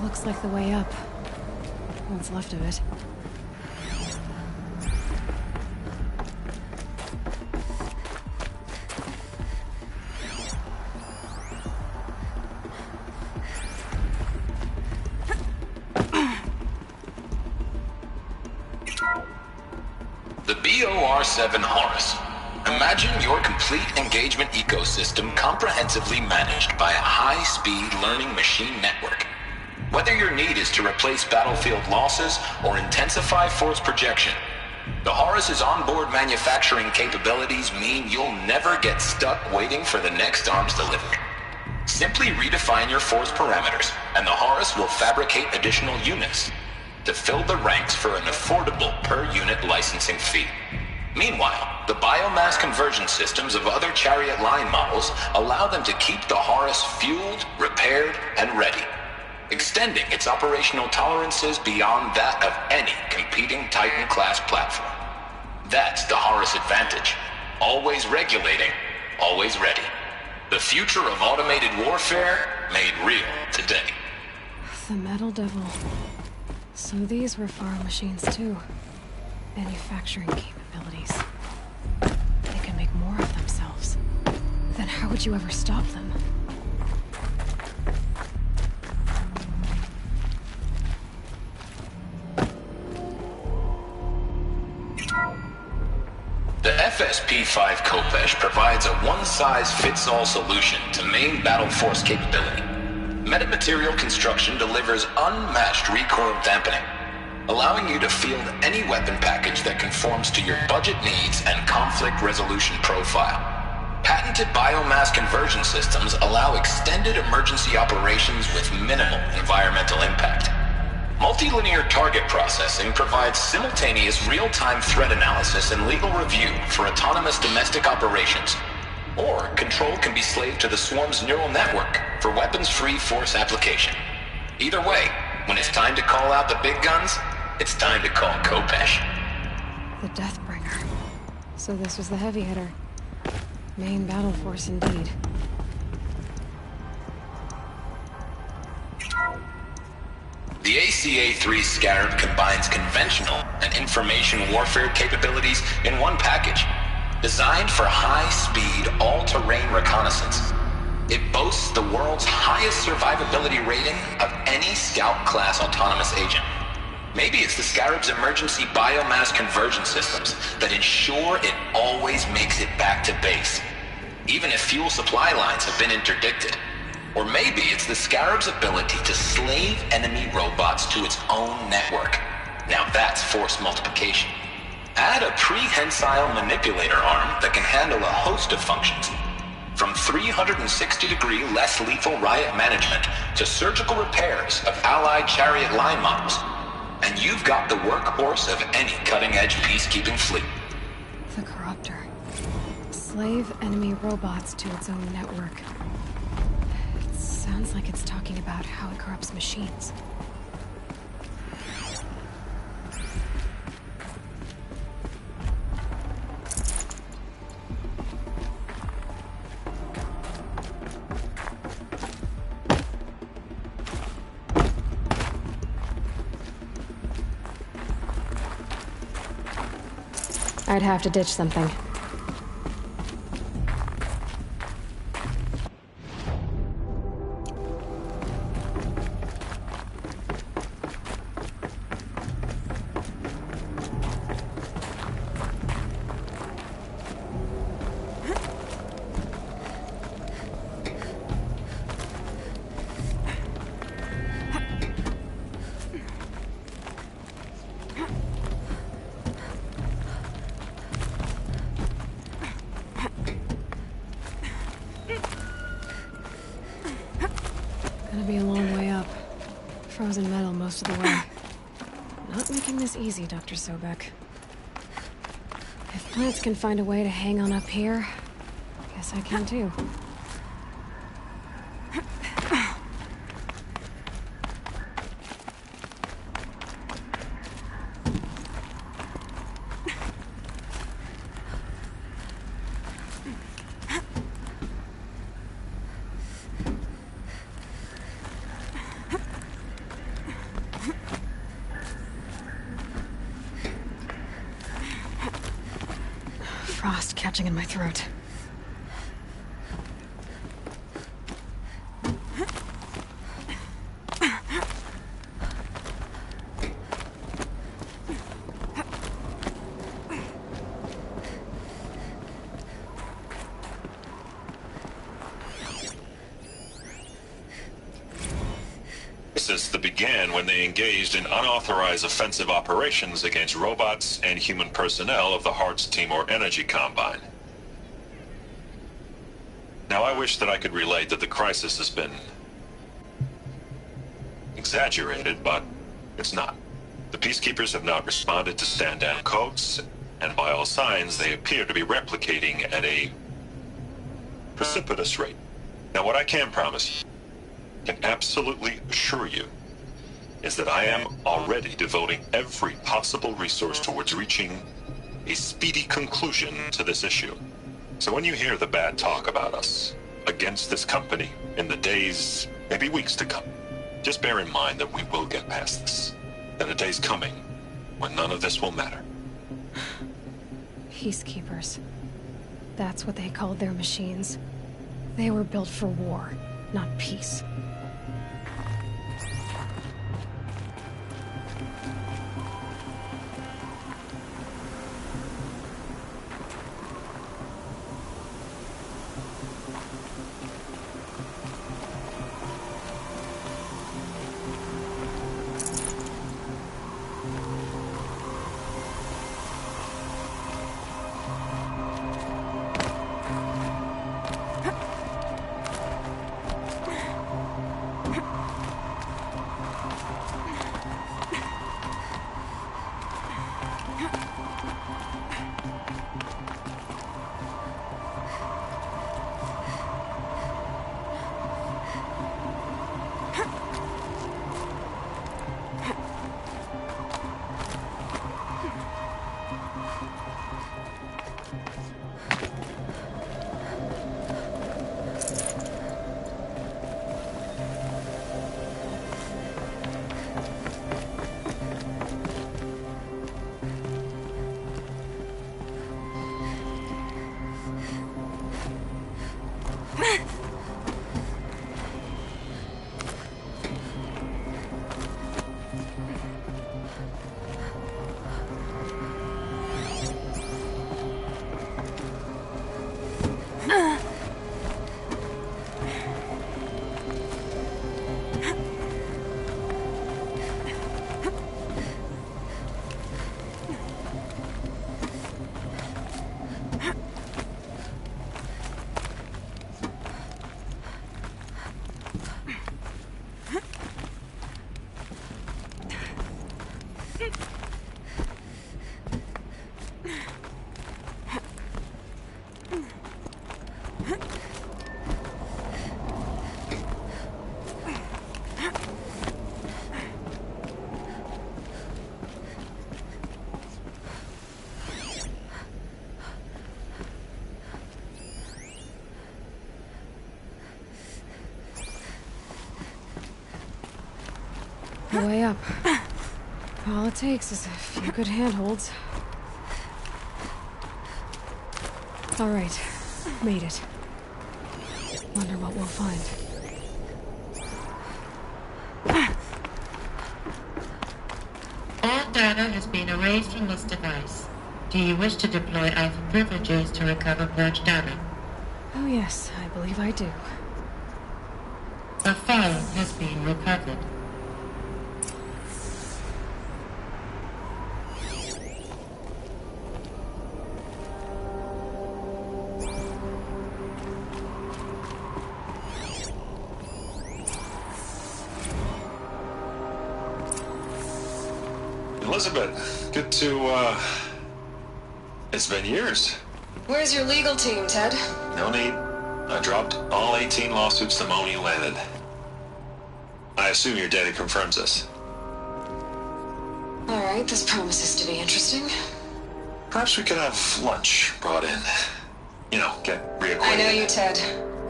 Looks like the way up. What's left of it. The BOR-7 Horus. Imagine your complete engagement ecosystem comprehensively managed by a high-speed learning machine network. Whether your need is to replace battlefield losses or intensify force projection, the Horus's onboard manufacturing capabilities mean you'll never get stuck waiting for the next arms delivery. Simply redefine your force parameters, and the Horus will fabricate additional units to fill the ranks for an affordable per-unit licensing fee. Meanwhile, the biomass conversion systems of other Chariot line models allow them to keep the Horus fueled, repaired, and ready, extending its operational tolerances beyond that of any competing Titan-class platform. That's the Horus advantage. Always regulating, always ready. The future of automated warfare made real today. The Metal Devil. So these were Faro machines too. Manufacturing capabilities. They can make more of themselves. Then how would you ever stop them? The FSP-5 Khopesh provides a one-size-fits-all solution to main battle force capability. Metamaterial construction delivers unmatched recoil dampening, allowing you to field any weapon package that conforms to your budget needs and conflict resolution profile. Patented biomass conversion systems allow extended emergency operations with minimal environmental impact. Multilinear target processing provides simultaneous real-time threat analysis and legal review for autonomous domestic operations. Or control can be slaved to the swarm's neural network for weapons-free force application. Either way, when it's time to call out the big guns, it's time to call Khopesh. The Deathbringer. So this was the heavy hitter. Main battle force indeed. The ACA-3 Scarab combines conventional and information warfare capabilities in one package. Designed for high-speed, all-terrain reconnaissance. It boasts the world's highest survivability rating of any Scout-class autonomous agent. Maybe it's the Scarab's emergency biomass conversion systems that ensure it always makes it back to base, even if fuel supply lines have been interdicted. Or maybe it's the Scarab's ability to slave enemy robots to its own network. Now that's force multiplication. Add a prehensile manipulator arm that can handle a host of functions. From 360-degree less lethal riot management to surgical repairs of Allied chariot line models. And you've got the workhorse of any cutting-edge peacekeeping fleet. The Corruptor. Slave enemy robots to its own network. It sounds like it's talking about how it corrupts machines. I'd have to ditch something. Gonna be a long way up. Frozen metal most of the way. Not making this easy, Dr. Sobek. If plants can find a way to hang on up here, guess I can too. Frost catching in my throat. That began when they engaged in unauthorized offensive operations against robots and human personnel of the Hearts Timor Energy Combine. Now, I wish that I could relate that the crisis has been exaggerated, but it's not. The Peacekeepers have not responded to stand-down codes, and by all signs, they appear to be replicating at a precipitous rate. Now, what I can promise you, can absolutely assure you, is that I am already devoting every possible resource towards reaching a speedy conclusion to this issue. So when you hear the bad talk about us against this company in the days, maybe weeks to come, just bear in mind that we will get past this. That a day's coming when none of this will matter. Peacekeepers. That's what they called their machines. They were built for war, not peace. Way up. All it takes is a few good handholds. All right, made it. Wonder what we'll find. All data has been erased from this device. Do you wish to deploy Alpha privileges to recover purged data? Oh yes, I believe I do. A file has been recovered. Elizabeth, good to, it's been years. Where's your legal team, Ted? No need. I dropped all 18 lawsuits the moment you landed. I assume your data confirms this. Alright, this promises to be interesting. Perhaps we could have lunch brought in. You know, get reacquainted. I know you, Ted.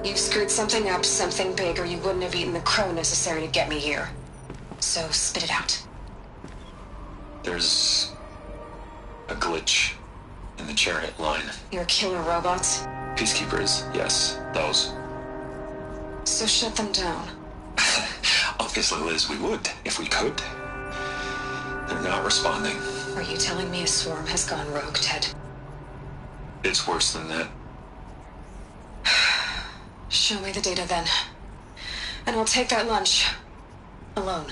You've screwed something up, something big, or you wouldn't have eaten the crow necessary to get me here. So, spit it out. There's a glitch in the chariot line. Your killer robots? Peacekeepers, yes, those. So shut them down. Obviously, Liz, we would, if we could. They're not responding. Are you telling me a swarm has gone rogue, Ted? It's worse than that. Show me the data then. And I'll take that lunch. Alone.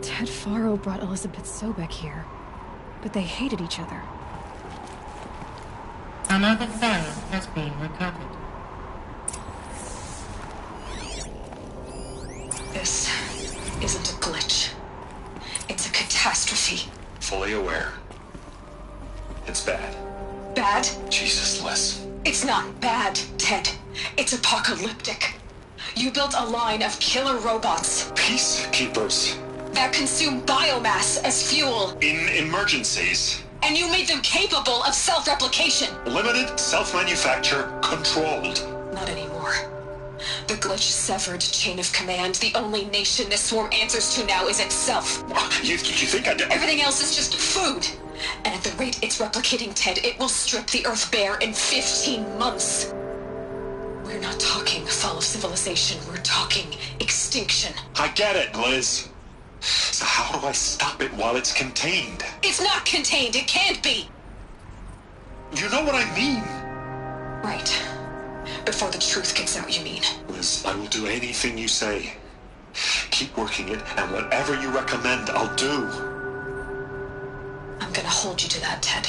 Ted Faro brought Elizabeth Sobek here, but they hated each other. Another file has been recovered. This isn't a glitch. It's a catastrophe. Fully aware. It's bad. Bad? Jesus, Liz. It's not bad, Ted. It's apocalyptic. You built a line of killer robots. Peacekeepers. That consume biomass as fuel. In emergencies. And you made them capable of self-replication. Limited, self-manufacture, controlled. Not anymore. The glitch severed chain of command. The only nation this swarm answers to now is itself. You think I did? Everything else is just food. And at the rate it's replicating, Ted, it will strip the Earth bare in 15 months. We're not talking fall of civilization. We're talking extinction. I get it, Liz. So how do I stop it while it's contained? It's not contained. It can't be. You know what I mean. Right. Before the truth gets out, you mean. Liz, I will do anything you say. Keep working it, and whatever you recommend, I'll do. I'm gonna hold you to that, Ted.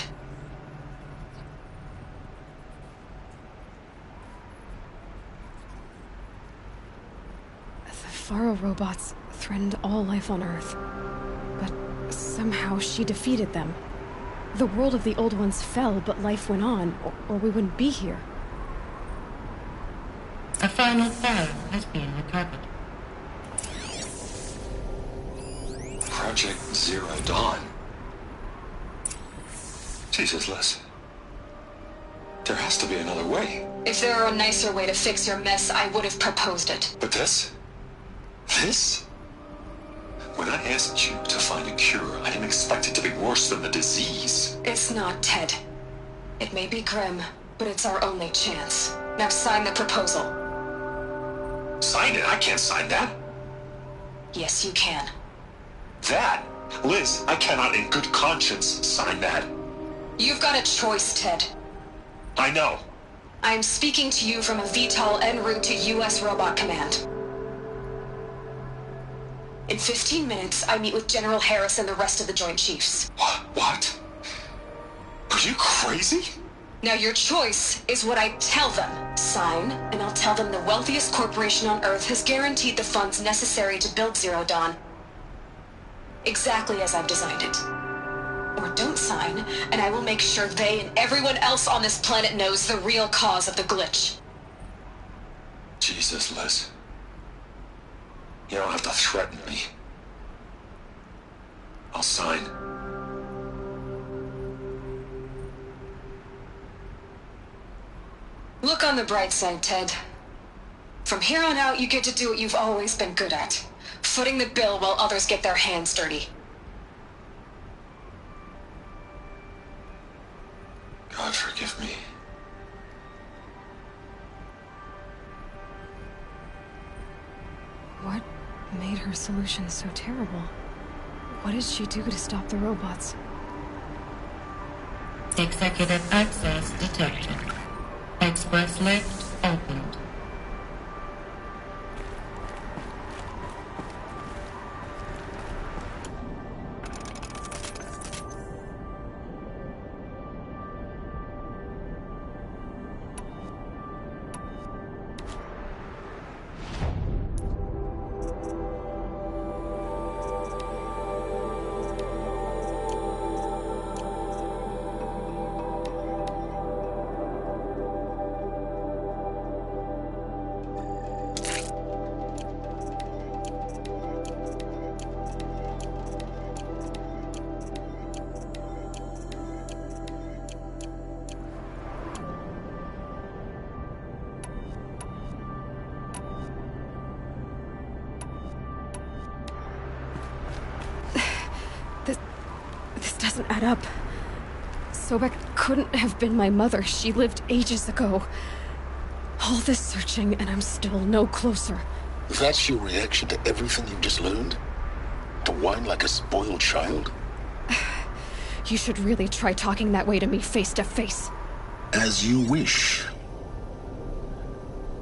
The Faro robots threatened all life on Earth, but somehow she defeated them. The world of the Old Ones fell, but life went on, or we wouldn't be here. A final file has been recovered. Project Zero Dawn. Jesus, Liz. There has to be another way. If there were a nicer way to fix your mess, I would have proposed it. But this? This? When I asked you to find a cure, I didn't expect it to be worse than the disease. It's not, Ted. It may be grim, but it's our only chance. Now sign the proposal. Sign it? I can't sign that. Yes, you can. That? Liz, I cannot in good conscience sign that. You've got a choice, Ted. I know. I'm speaking to you from a VTOL en route to U.S. Robot Command. In 15 minutes, I meet with General Harris and the rest of the Joint Chiefs. What? Are you crazy? Now your choice is what I tell them. Sign, and I'll tell them the wealthiest corporation on Earth has guaranteed the funds necessary to build Zero Dawn. Exactly as I've designed it. Or don't sign, and I will make sure they and everyone else on this planet knows the real cause of the glitch. Jesus, Liz. You don't have to threaten me. I'll sign. Look on the bright side, Ted. From here on out, you get to do what you've always been good at. Footing the bill while others get their hands dirty. God forgive me. What made her solution so terrible? What did she do to stop the robots? Executive access detected. Express lift opened. This doesn't add up. Sobek couldn't have been my mother. She lived ages ago. All this searching, and I'm still no closer. That's your reaction to everything you've just learned? To whine like a spoiled child? You should really try talking that way to me face to face. As you wish.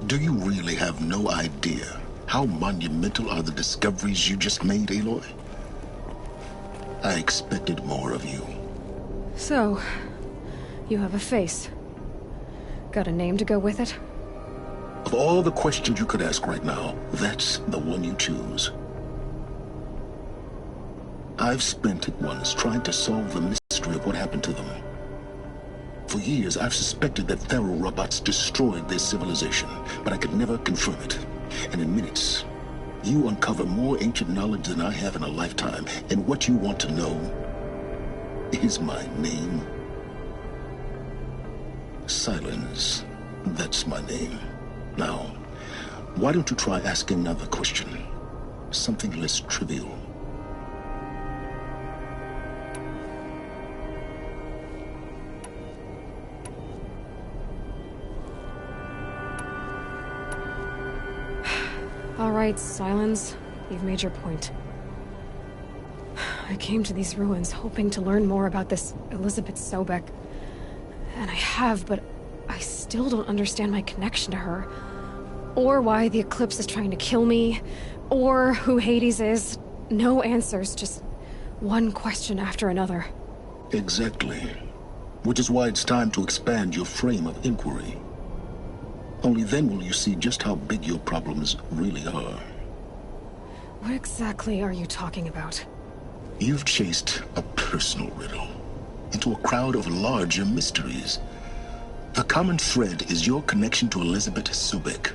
Do you really have no idea how monumental are the discoveries you just made, Aloy? I expected more of you. So, you have a face. Got a name to go with it? Of all the questions you could ask right now, that's the one you choose. I've spent it once trying to solve the mystery of what happened to them. For years, I've suspected that Faro robots destroyed their civilization, but I could never confirm it. And in minutes, you uncover more ancient knowledge than I have in a lifetime, and what you want to know is my name. Silence. That's my name. Now, why don't you try asking another question? Something less trivial. All right, Silence. You've made your point. I came to these ruins hoping to learn more about this Elizabeth Sobek. And I have, but I still don't understand my connection to her. Or why the Eclipse is trying to kill me. Or who Hades is. No answers, just one question after another. Exactly. Which is why it's time to expand your frame of inquiry. Only then will you see just how big your problems really are. What exactly are you talking about? You've chased a personal riddle into a crowd of larger mysteries. The common thread is your connection to Elizabeth Sobek.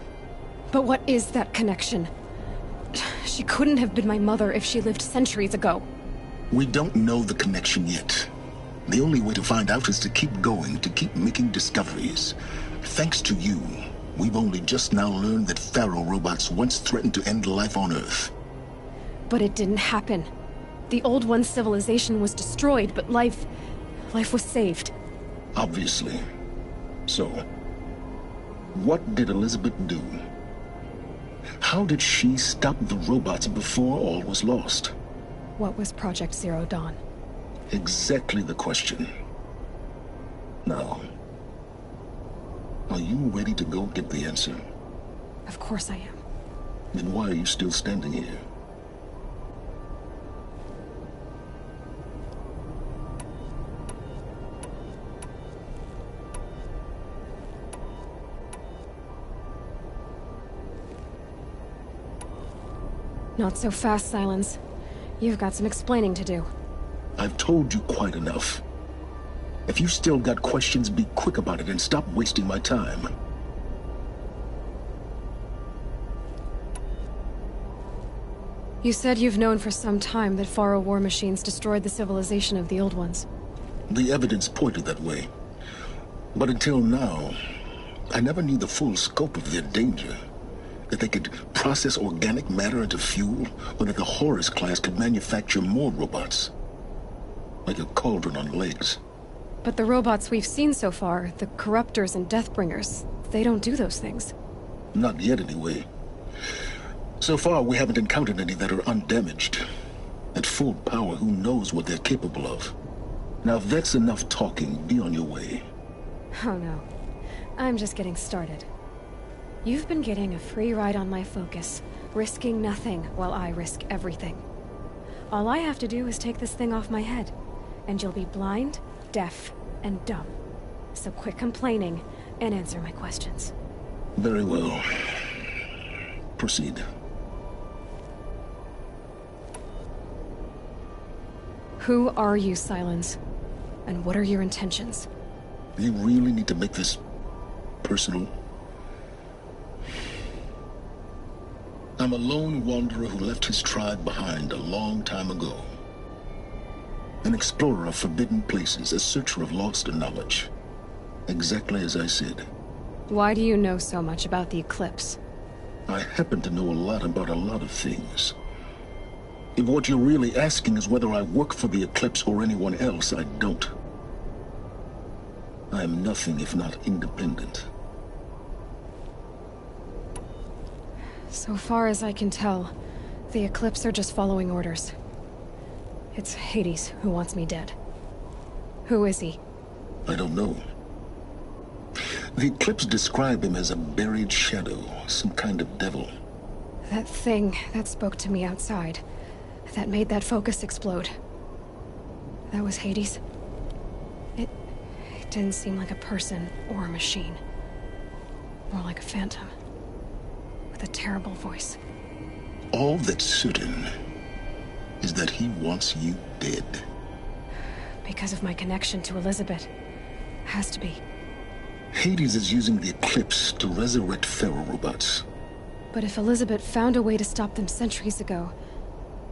But what is that connection? She couldn't have been my mother if she lived centuries ago. We don't know the connection yet. The only way to find out is to keep going, to keep making discoveries. Thanks to you, we've only just now learned that Pharaoh robots once threatened to end life on Earth. But it didn't happen. The Old One's civilization was destroyed, but life was saved. Obviously. So, what did Elizabeth do? How did she stop the robots before all was lost? What was Project Zero Dawn? Exactly the question. Now, are you ready to go get the answer? Of course I am. Then why are you still standing here? Not so fast, Silence. You've got some explaining to do. I've told you quite enough. If you still got questions, be quick about it and stop wasting my time. You said you've known for some time that Pharaoh war machines destroyed the civilization of the Old Ones. The evidence pointed that way. But until now, I never knew the full scope of their danger. That they could process organic matter into fuel, or that the Horus class could manufacture more robots. Like a cauldron on legs. But the robots we've seen so far, the Corruptors and Deathbringers, they don't do those things. Not yet, anyway. So far, we haven't encountered any that are undamaged. At full power, who knows what they're capable of? Now, if that's enough talking, be on your way. Oh no. I'm just getting started. You've been getting a free ride on my focus, risking nothing while I risk everything. All I have to do is take this thing off my head, and you'll be blind, deaf, and dumb. So quit complaining and answer my questions. Very well. Proceed. Who are you, Silence? And what are your intentions? You really need to make this personal? I'm a lone wanderer who left his tribe behind a long time ago. An explorer of forbidden places, a searcher of lost knowledge. Exactly as I said. Why do you know so much about the Eclipse? I happen to know a lot about a lot of things. If what you're really asking is whether I work for the Eclipse or anyone else, I don't. I am nothing if not independent. So far as I can tell, the Eclipse are just following orders. It's Hades who wants me dead. Who is he? I don't know. The Eclipse describe him as a buried shadow, some kind of devil. That thing that spoke to me outside, that made that focus explode. That was Hades? It didn't seem like a person or a machine. More like a phantom. With a terrible voice. All that's certain is that he wants you dead. Because of my connection to Elizabeth. Has to be. Hades is using the Eclipse to resurrect Pharaoh robots. But if Elizabeth found a way to stop them centuries ago,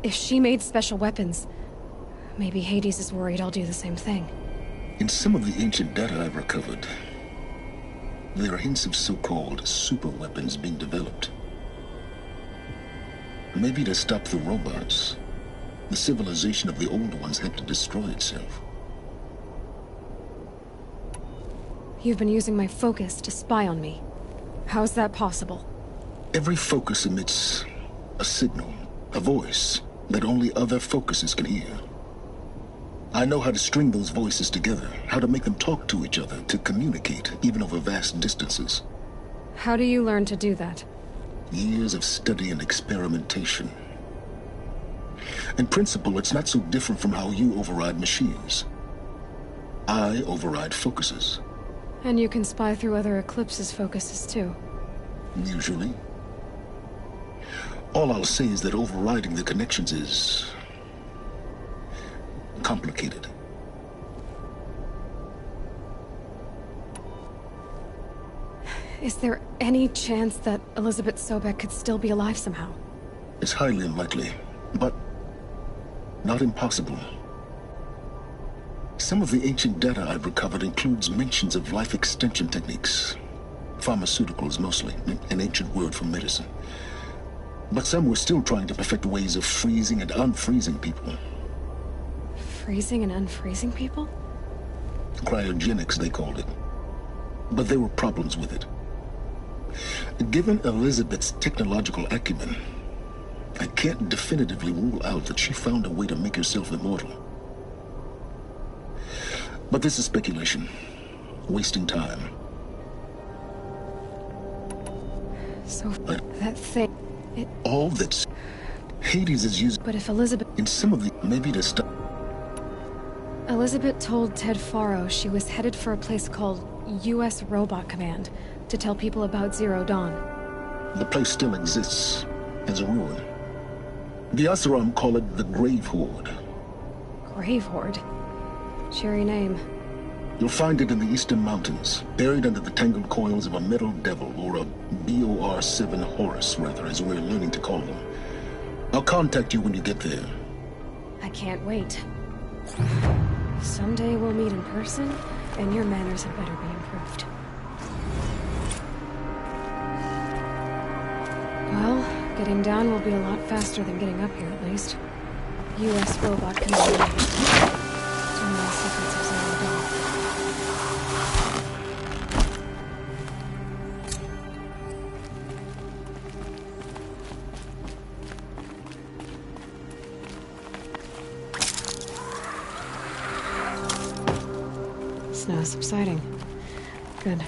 if she made special weapons, maybe Hades is worried I'll do the same thing. In some of the ancient data I've recovered, there are hints of so-called super weapons being developed. Maybe to stop the robots, the civilization of the Old Ones had to destroy itself. You've been using my focus to spy on me. How's that possible? Every focus emits a signal, a voice, that only other focuses can hear. I know how to string those voices together, how to make them talk to each other, to communicate, even over vast distances. How do you learn to do that? Years of study and experimentation. In principle, it's not so different from how you override machines. I override focuses. And you can spy through other Eclipse's focuses too. Usually. All I'll say is that overriding the connections is complicated. Is there any chance that Elizabeth Sobek could still be alive somehow? It's highly unlikely, but not impossible. Some of the ancient data I've recovered includes mentions of life extension techniques. Pharmaceuticals, mostly, an ancient word for medicine. But some were still trying to perfect ways of freezing and unfreezing people. Freezing and unfreezing people? Cryogenics, they called it. But there were problems with it. Given Elizabeth's technological acumen, I can't definitively rule out that she found a way to make herself immortal. But this is speculation. Wasting time. So, that thing... All that's... Hades is used... But if Elizabeth... In some of the... Maybe to stop... Elizabeth told Ted Faro she was headed for a place called U.S. Robot Command to tell people about Zero Dawn. The place still exists as a ruin. The Oseram call it the Grave Horde. Grave Horde? Cheery name. You'll find it in the Eastern Mountains, buried under the tangled coils of a metal devil, or a BOR-7 Horus, rather, as we're learning to call them. I'll contact you when you get there. I can't wait. Someday we'll meet in person, and your manners had better be improved. Well, getting down will be a lot faster than getting up here, at least. U.S. Robot Command. Terminal secrets of Zero Dawn. Snow subsiding. Good.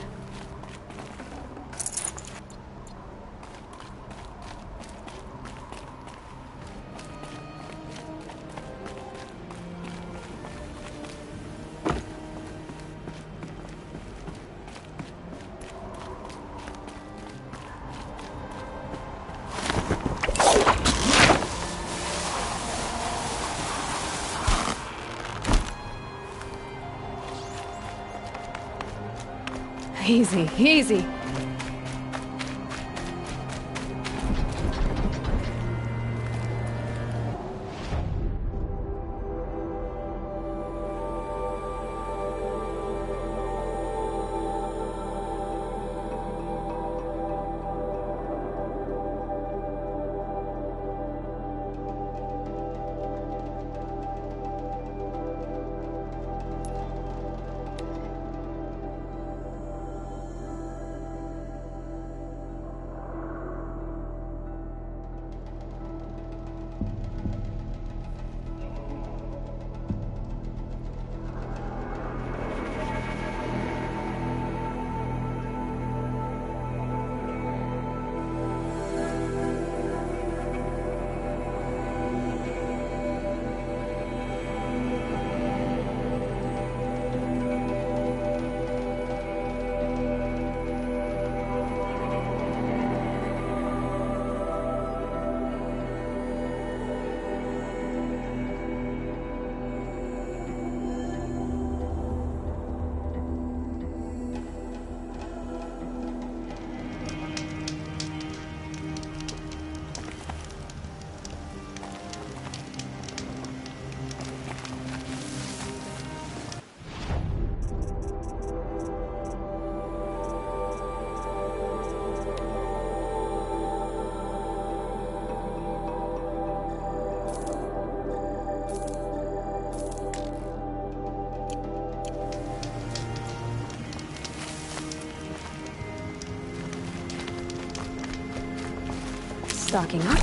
Easy, easy. Stocking up.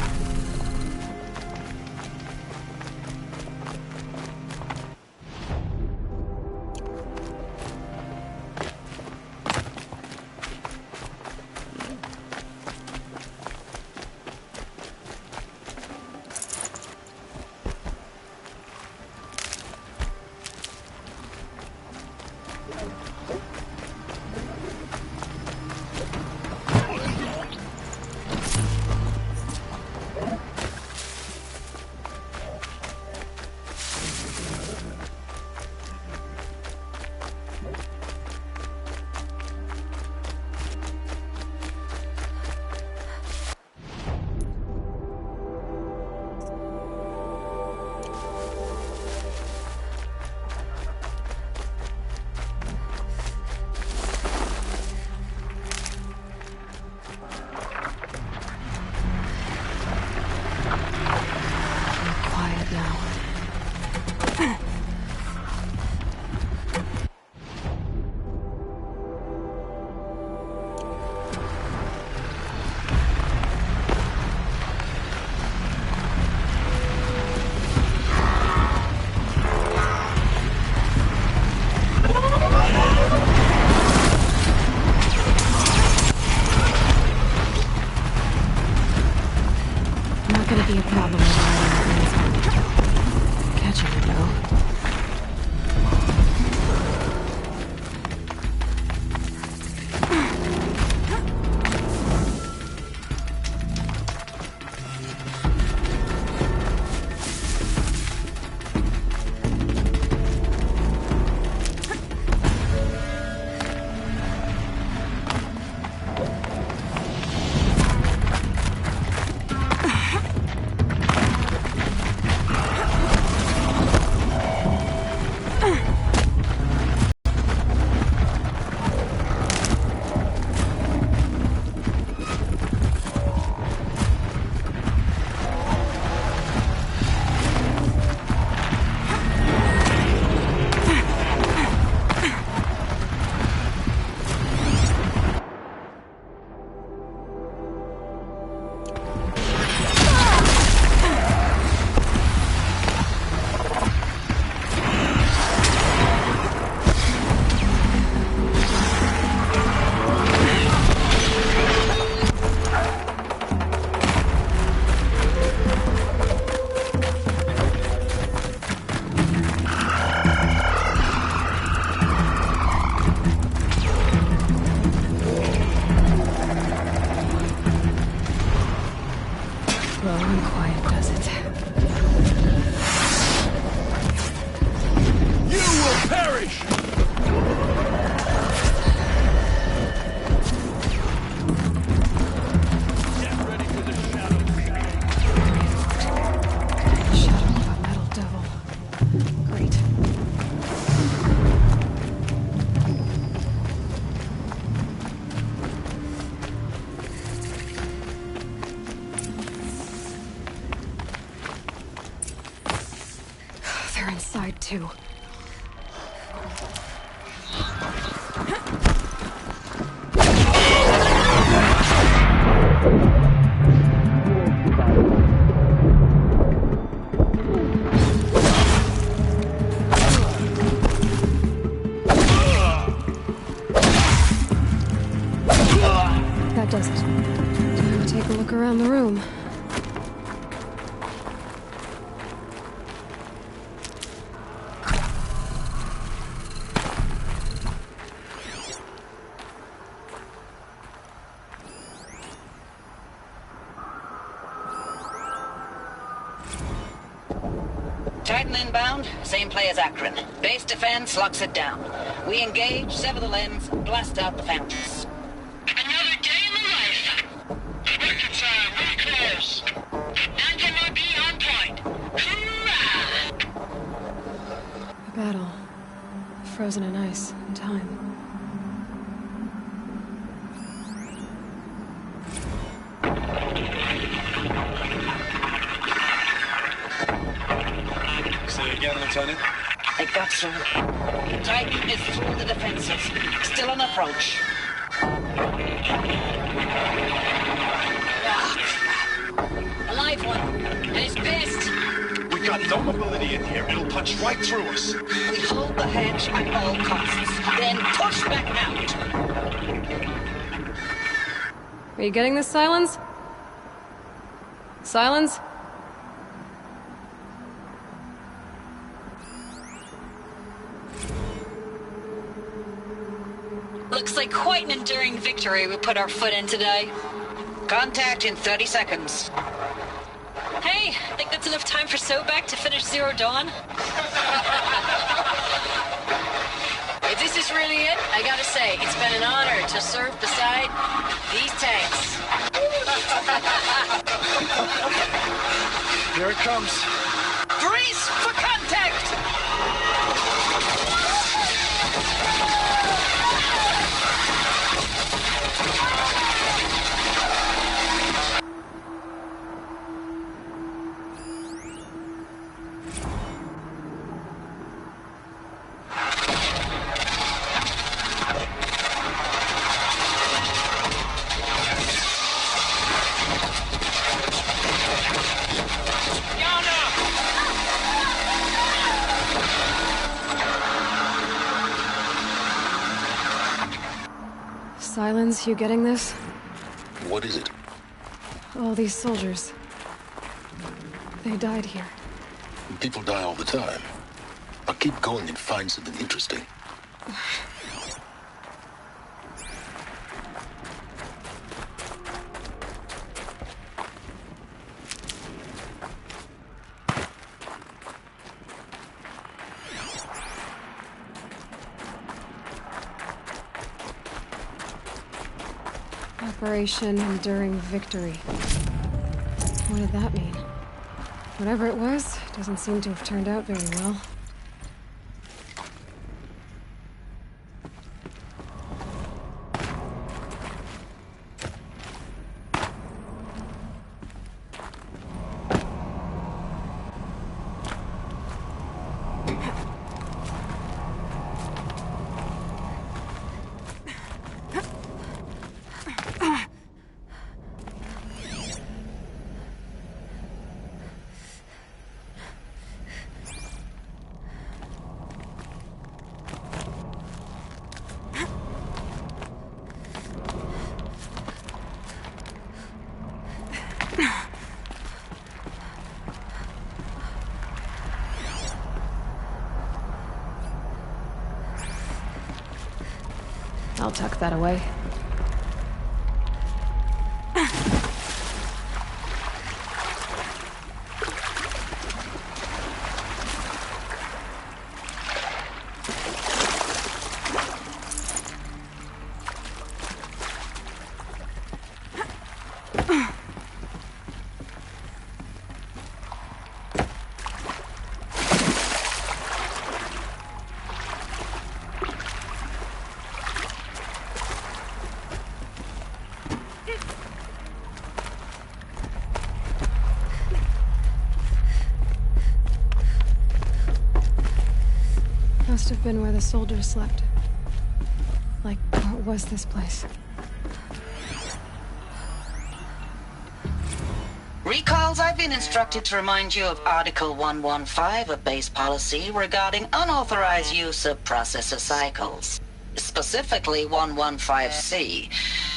too. That does it. Time to take a look around the room. Titan inbound, same play as Akron. Base defense locks it down. We engage, sever the limbs, blast out the fountains. Another day in the life. Record time, really close. MOD on point. Hoorah! A battle. Frozen in ice and time. Say again, Lieutenant? I got some. Titan is through the defenses. Still on approach. A live one. And he's pissed. We got no mobility in here. It'll punch right through us. We hold the hedge at all costs. Then push back out. Are you getting this, Silence? Silence? Looks like quite an enduring victory we put our foot in today. Contact in 30 seconds. Hey, think that's enough time for Sobek to finish Zero Dawn? If this is really it, I gotta say, it's been an honor to serve beside these tanks. Here it comes. Grease for contact! Silence, you getting this? What is it? All these soldiers. They died here. People die all the time. I'll keep going and find something interesting. Operation Enduring Victory. What did that mean? Whatever it was, doesn't seem to have turned out very well. I'll tuck that away. must have been where the soldiers slept. Like, what was this place? Recalls, I've been instructed to remind you of Article 115 of base policy regarding unauthorized use of processor cycles. Specifically 115C.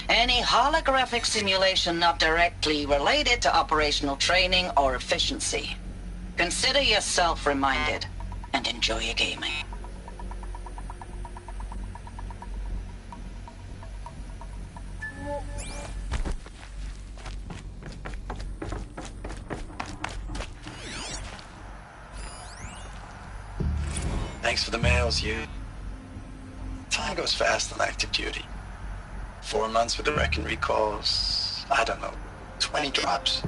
Any holographic simulation not directly related to operational training or efficiency. Consider yourself reminded, and enjoy your gaming. Thanks for the mails, you. Time goes fast on active duty. 4 months with the Reckon recalls, I don't know, 20 drops.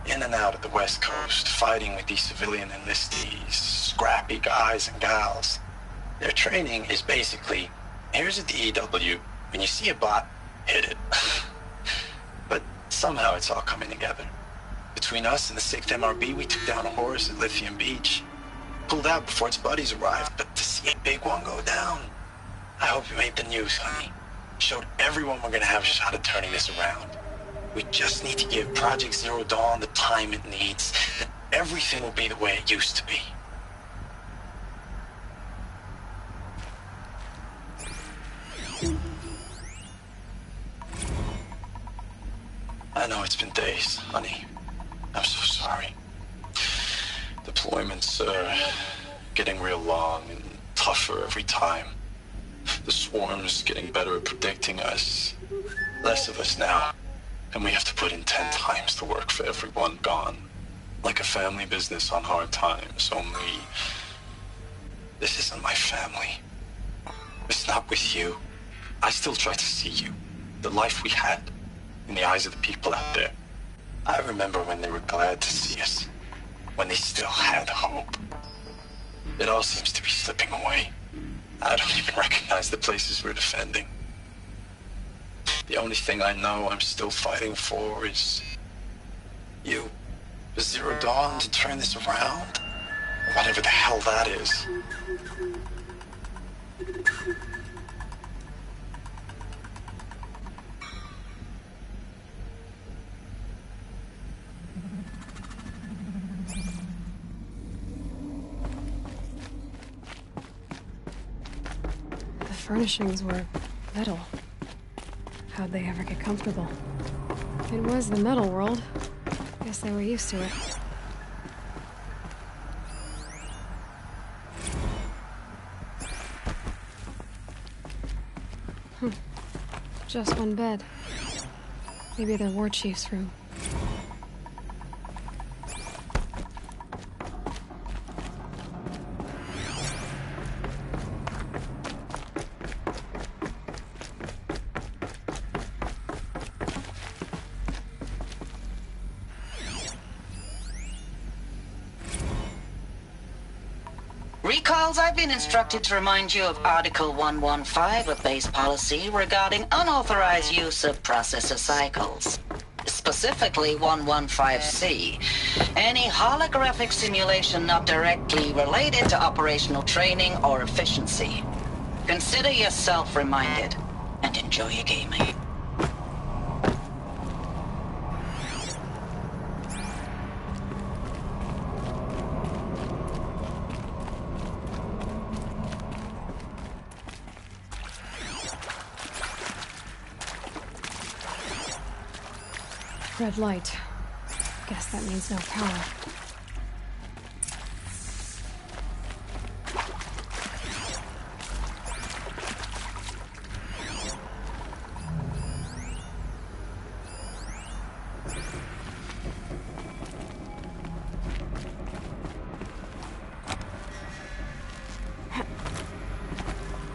In and out of the West Coast, fighting with these civilian enlistees, scrappy guys and gals. Their training is basically, here's a DEW, when you see a bot, hit it. But somehow it's all coming together. Between us and the 6th MRB, we took down a horse at Lithium Beach. Pulled out before its buddies arrived, but to see a big one go down. I hope you made the news, honey. Showed everyone we're gonna have a shot at turning this around. We just need to give Project Zero Dawn the time it needs, then everything will be the way it used to be. I know it's been days, honey. I'm so sorry. Deployments are getting real long and tougher every time. The swarm's getting better at predicting us. Less of us now. And we have to put in 10 times the work for everyone gone. Like a family business on hard times, only... This isn't my family. It's not with you. I still try to see you. The life we had. In the eyes of the people out there. I remember when they were glad to see us. When they still had hope. It all seems to be slipping away. I don't even recognize the places we're defending. The only thing I know I'm still fighting for is... you. For Zero Dawn to turn this around? Whatever the hell that is. The furnishings were metal. How'd they ever get comfortable? It was the metal world. Guess they were used to it. Just one bed. Maybe the war chief's room. Recalls, I've been instructed to remind you of Article 115 of base policy regarding unauthorized use of processor cycles. Specifically 115C. Any holographic simulation not directly related to operational training or efficiency. Consider yourself reminded, and enjoy your gaming. Red light. Guess that means no power.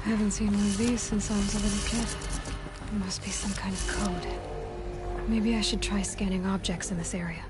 I haven't seen one of these since I was a little kid. It must be some kind of code. Maybe I should try scanning objects in this area.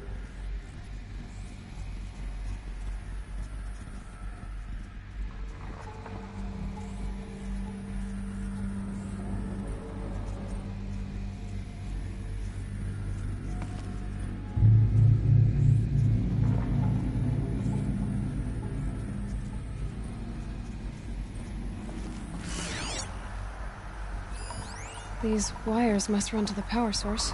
These wires must run to the power source.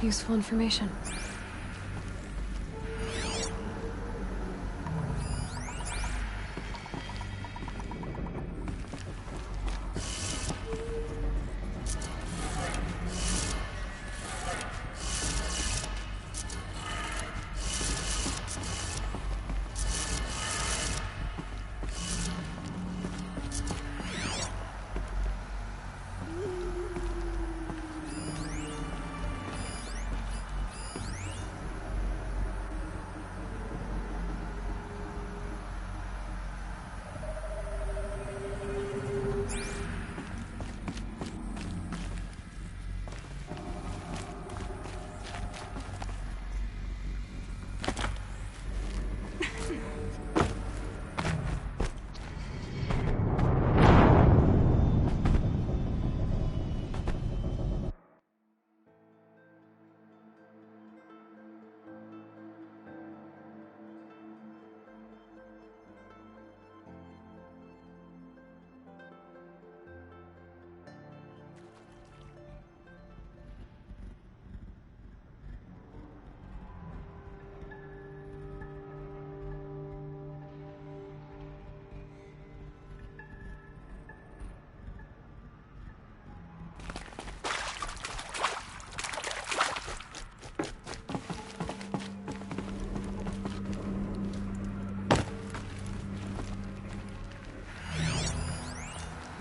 Useful information.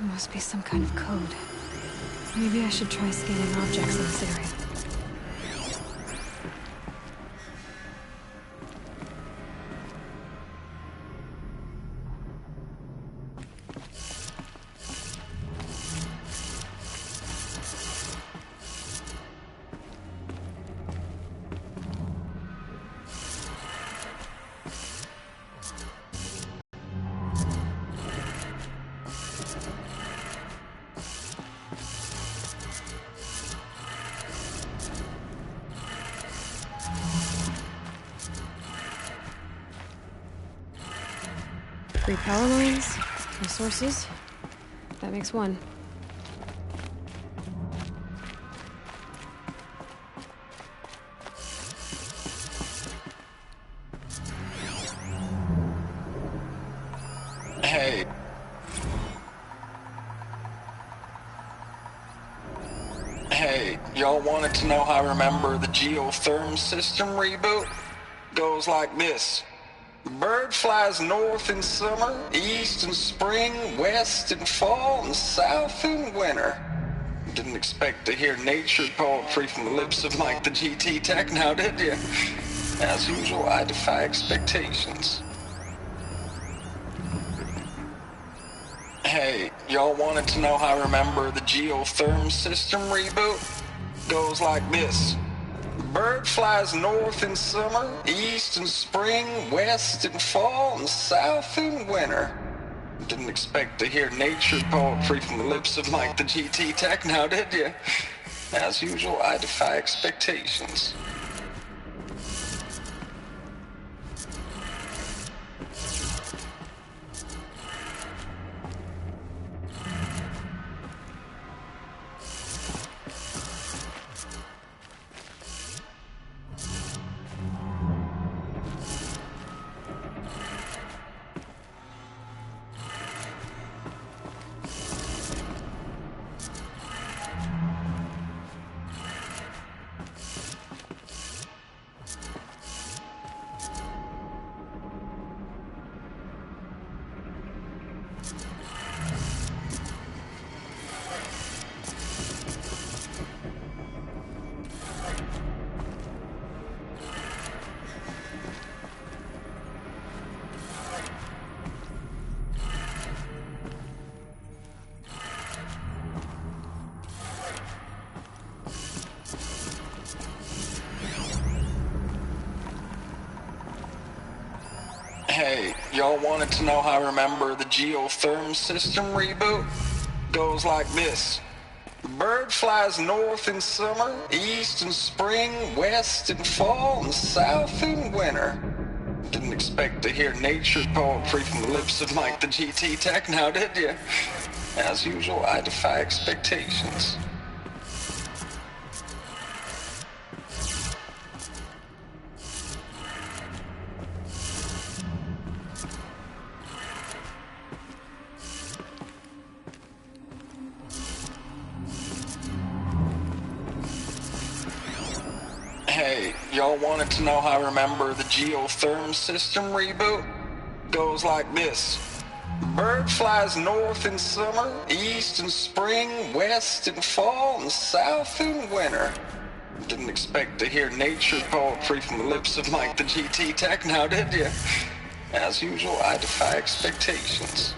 Must be some kind of code. Maybe I should try scanning objects in this area. Three power lines, resources. That makes one. Hey. Hey, y'all wanted to know how I remember the geotherm system reboot? Goes like this. Bird flies north in summer, east in spring, west in fall, and south in winter. Didn't expect to hear nature poetry from the lips of Mike the GT Tech now, did you? As usual, I defy expectations. Hey, y'all wanted to know how I remember the geotherm system reboot? Goes like this. Bird flies north in summer, east in spring, west in fall, and south in winter. Didn't expect to hear nature poetry from the lips of Mike the GT Tech now, did you? As usual, I defy expectations. y'all wanted to know how I remember the geotherm system reboot? Goes like this. Bird flies north in summer, east in spring, west in fall, and south in winter. Didn't expect to hear nature poetry from the lips of Mike the GT Tech now, did you? As usual, I defy expectations. Hey, y'all wanted to know how I remember the geotherm system reboot? Goes like this. Bird flies north in summer, east in spring, west in fall, and south in winter. Didn't expect to hear nature poetry from the lips of Mike the GT Tech now, did you? As usual, I defy expectations.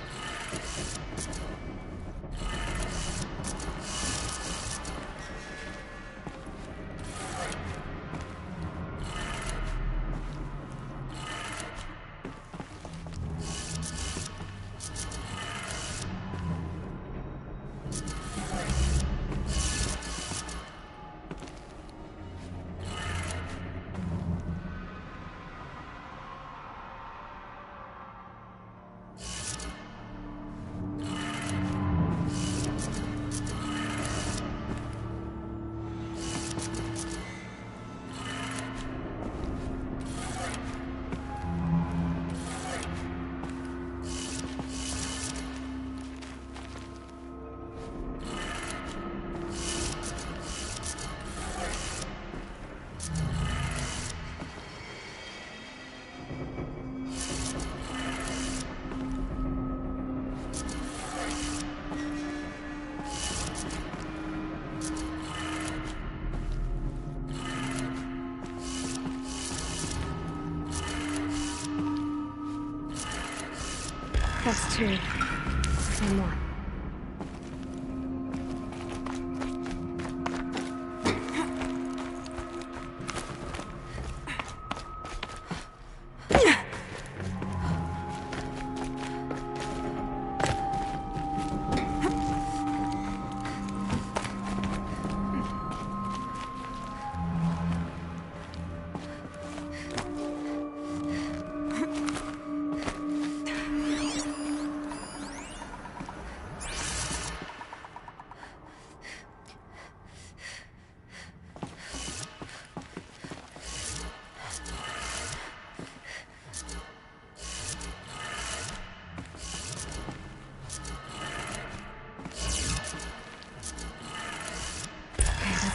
That's two. One more.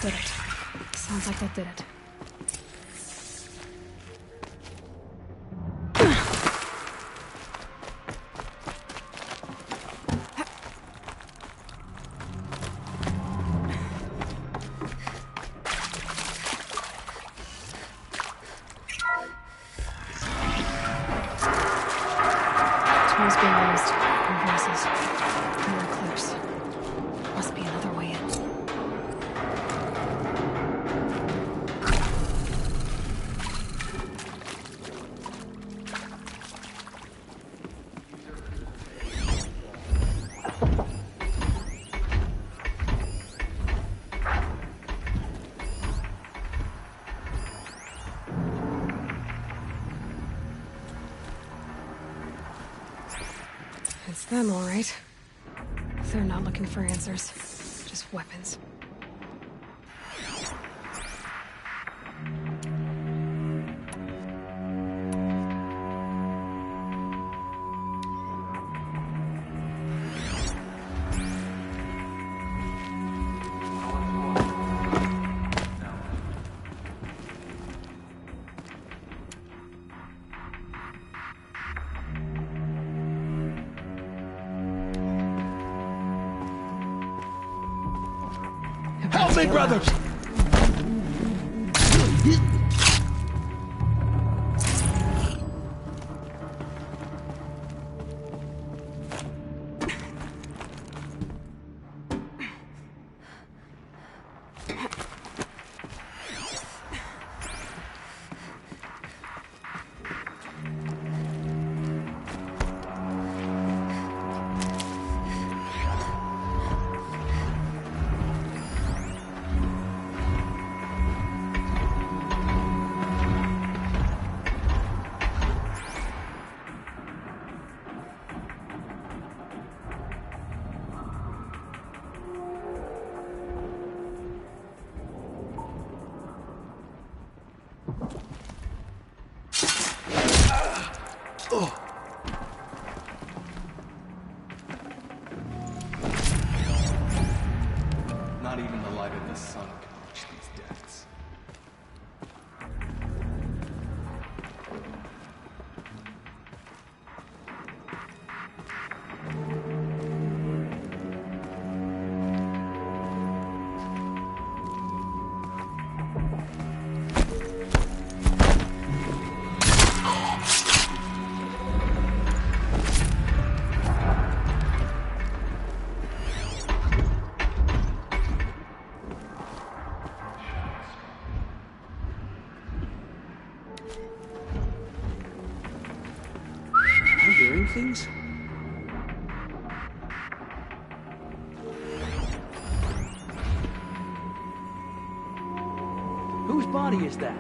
Did it. Sounds like that did it. Tools being used. And voices. More close. Must be another way in. It's them, all right. They're not looking for answers, just weapons. Help me, brothers! provided the sun can reach these depths. Things? Whose body is that?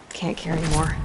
Can't carry more.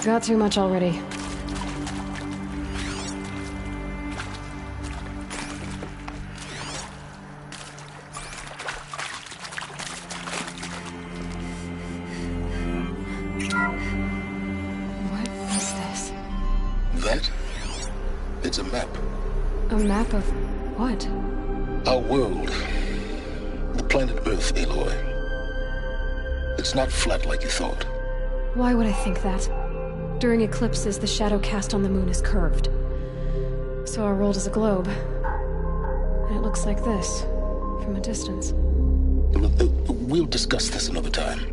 Got too much already. What is this? That? It's a map. A map of what? Our world. The planet Earth, Aloy. It's not flat like you thought. Why would I think that? During eclipses, the shadow cast on the moon is curved. So our world is a globe. And it looks like this, from a distance. We'll discuss this another time.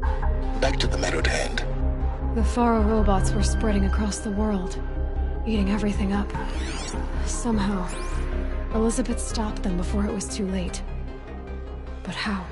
Back to the matter at hand. The Faro robots were spreading across the world, eating everything up. Somehow, Elizabeth stopped them before it was too late. But how?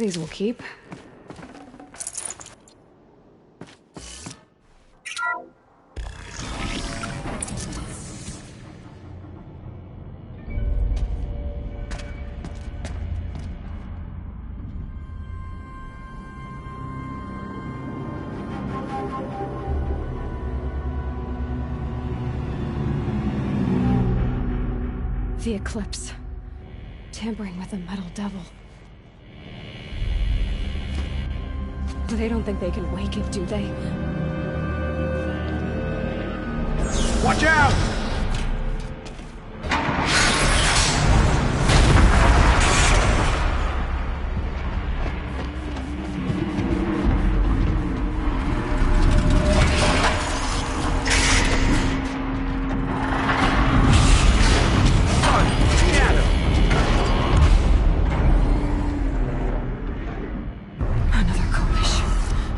these will keep. The Eclipse. Tampering with the Metal Devil. They don't think they can wake it, do they? Watch out!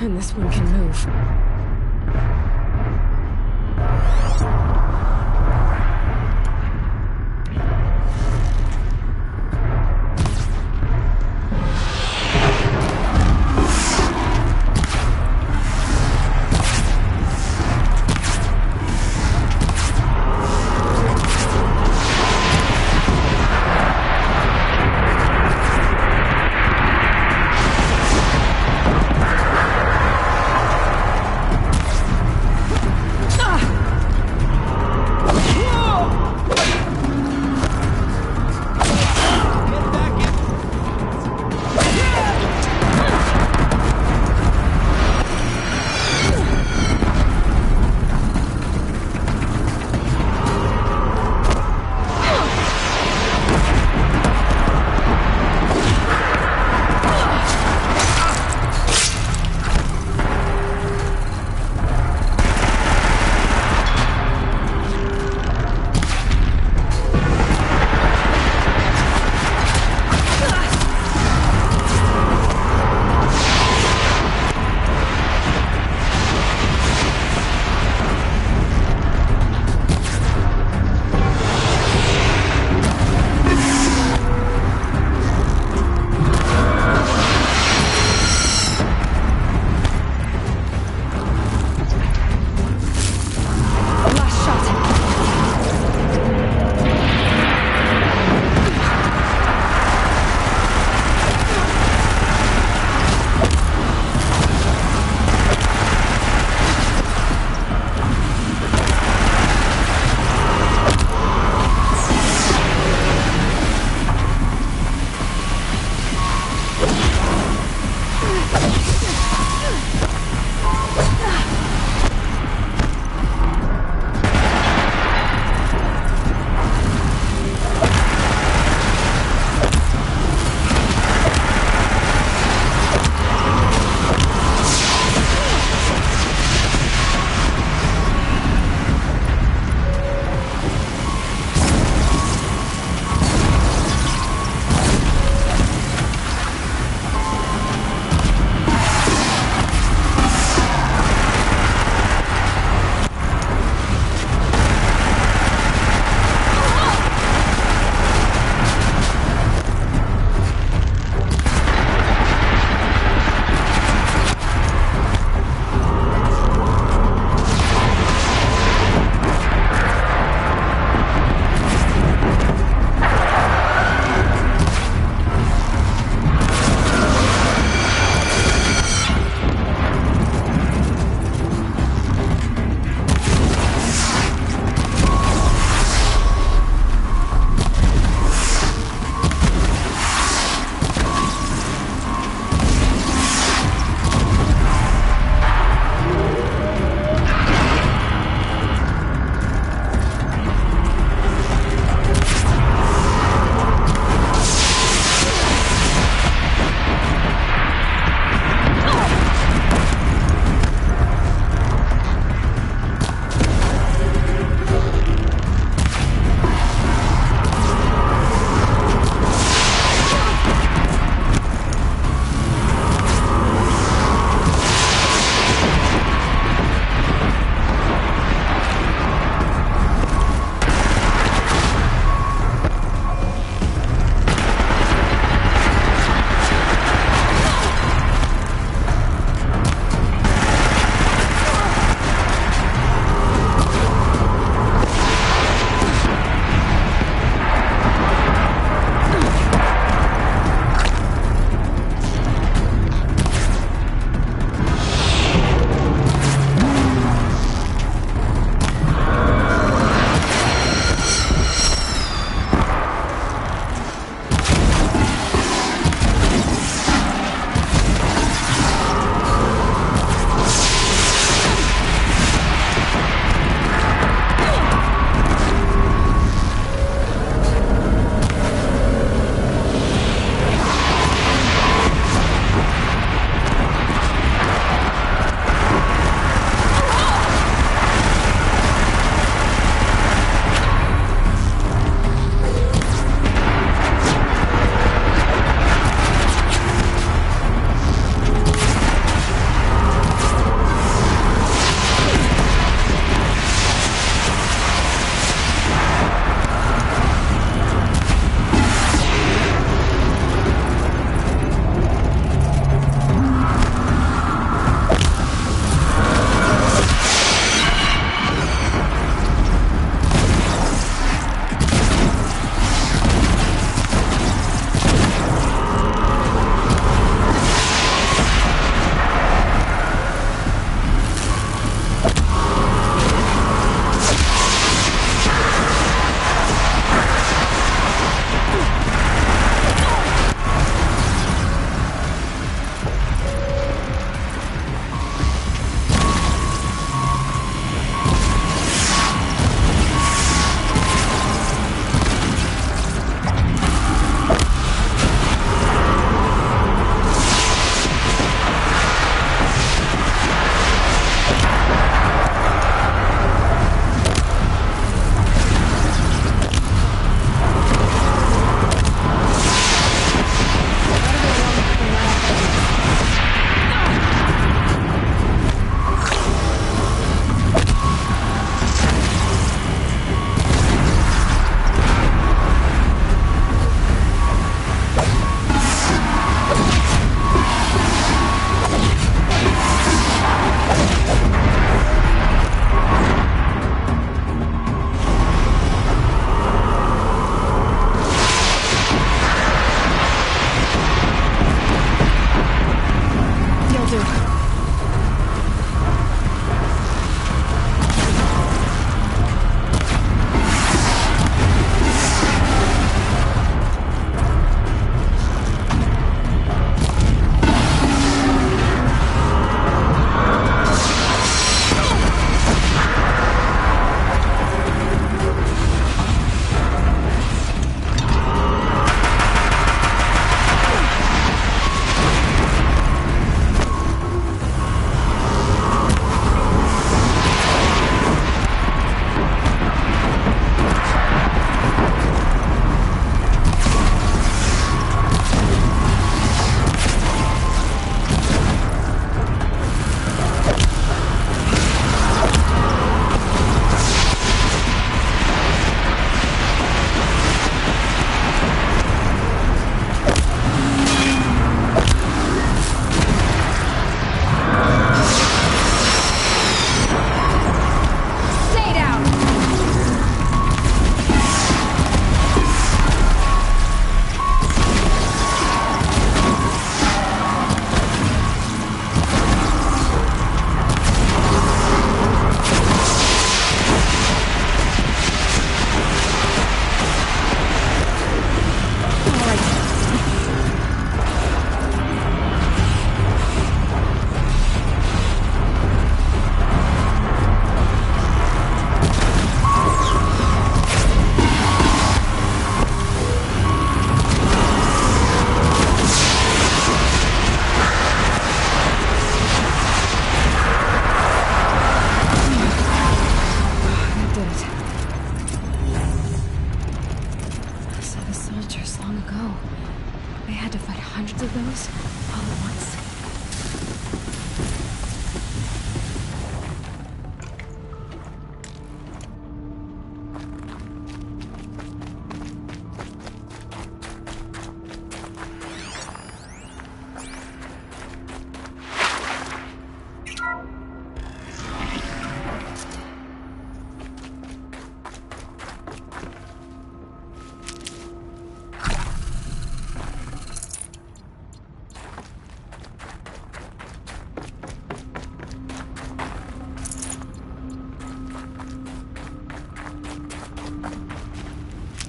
And this one can move.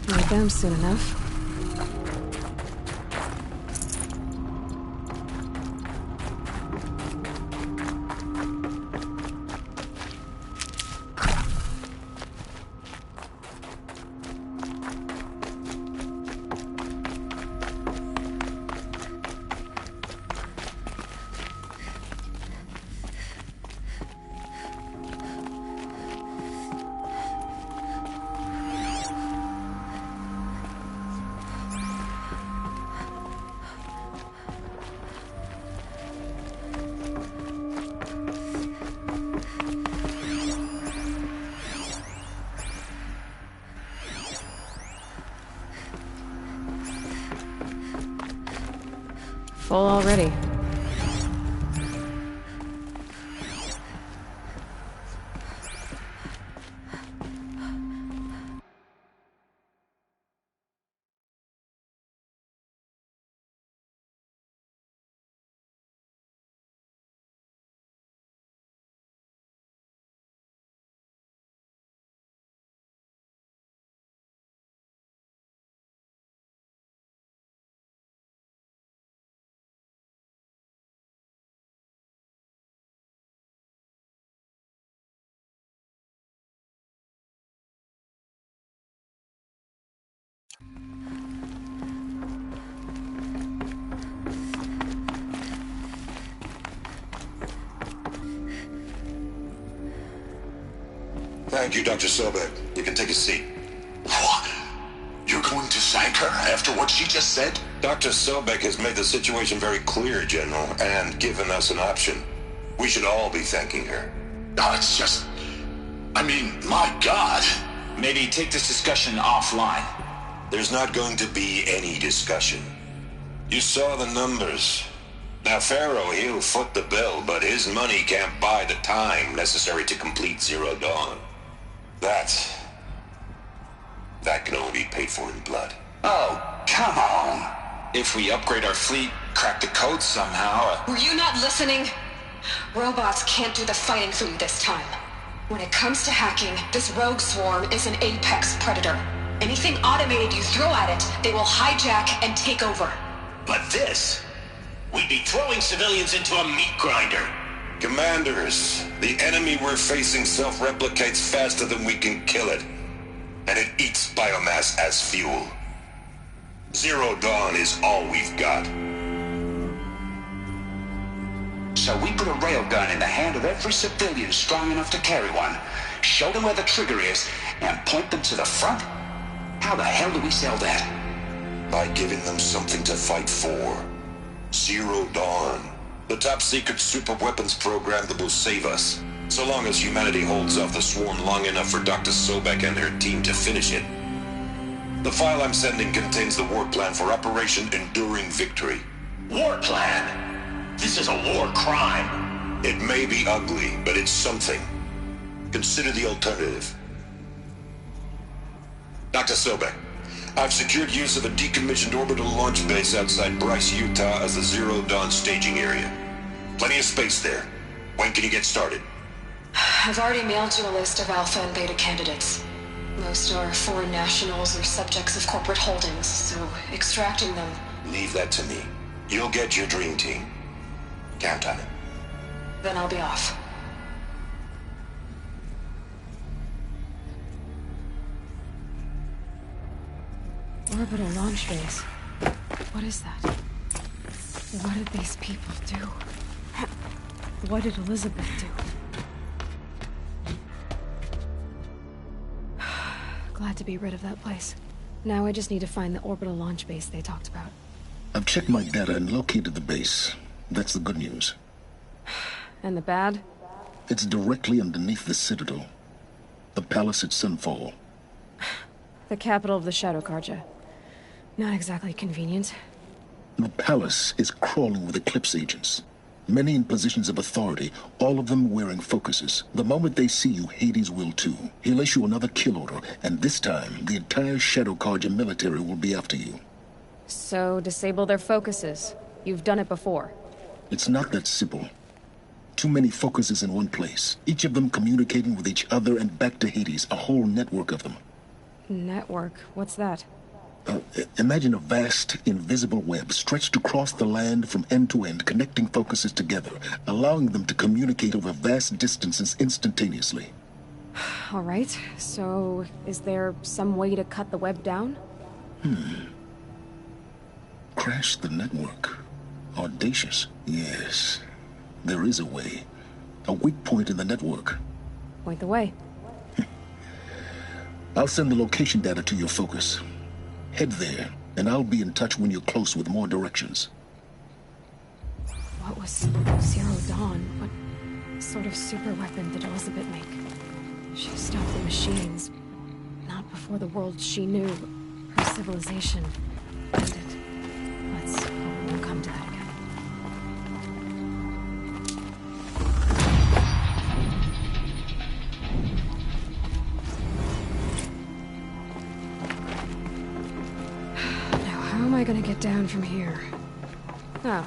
Need them soon enough. Full already. Thank you, Dr. Sobek. You can take a seat. What? You're going to thank her after what she just said? Dr. Sobek has made the situation very clear, General, and given us an option. We should all be thanking her. No, it's just... I mean, my God. Maybe take this discussion offline. There's not going to be any discussion. You saw the numbers. Now, Pharaoh, he'll foot the bill, but his money can't buy the time necessary to complete Zero Dawn. That can only be paid for in blood. Oh, come on. If we upgrade our fleet, crack the code somehow... Were you not listening? Robots can't do the fighting for you this time. When it comes to hacking, this rogue swarm is an apex predator. Anything automated you throw at it, they will hijack and take over. But this... we'd be throwing civilians into a meat grinder. Commanders, the enemy we're facing self-replicates faster than we can kill it. And it eats biomass as fuel. Zero Dawn is all we've got. So we put a railgun in the hand of every civilian strong enough to carry one, show them where the trigger is, and point them to the front? How the hell do we sell that? By giving them something to fight for. Zero Dawn. The top-secret super-weapons program that will save us. So long as humanity holds off the swarm long enough for Dr. Sobek and her team to finish it. The file I'm sending contains the war plan for Operation Enduring Victory. War plan? This is a war crime. It may be ugly, but it's something. Consider the alternative. Dr. Sobek, I've secured use of a decommissioned orbital launch base outside Bryce, Utah as the Zero Dawn staging area. Plenty of space there. When can you get started? I've already mailed you a list of Alpha and Beta candidates. Most are foreign nationals or subjects of corporate holdings, so extracting them... Leave that to me. You'll get your dream team. Count on it. Then I'll be off. Orbital launch base. What is that? What did these people do? What did Elizabeth do? Glad to be rid of that place. Now I just need to find the orbital launch base they talked about. I've checked my data and located the base. That's the good news. And the bad? It's directly underneath the Citadel. The palace at Sunfall. The capital of the Shadow Carja. Not exactly convenient. The palace is crawling with Eclipse agents. Many in positions of authority, all of them wearing focuses. The moment they see you, Hades will too. He'll issue another kill order, and this time, the entire Shadow Carja military will be after you. So, disable their focuses. You've done it before. It's not that simple. Too many focuses in one place, each of them communicating with each other and back to Hades, a whole network of them. Network? What's that? Imagine a vast, invisible web stretched across the land from end to end, connecting focuses together, allowing them to communicate over vast distances instantaneously. All right, so is there some way to cut the web down? Crash the network. Audacious. Yes, there is a way. A weak point in the network. Point the way. I'll send the location data to your focus. Head there, and I'll be in touch when you're close with more directions. What was Zero Dawn? What sort of super weapon did Elizabeth make? She stopped the machines. Not before the world she knew, her civilization, ended. Let's hope it won't come to that again. Now, how am I gonna get down from here? Oh,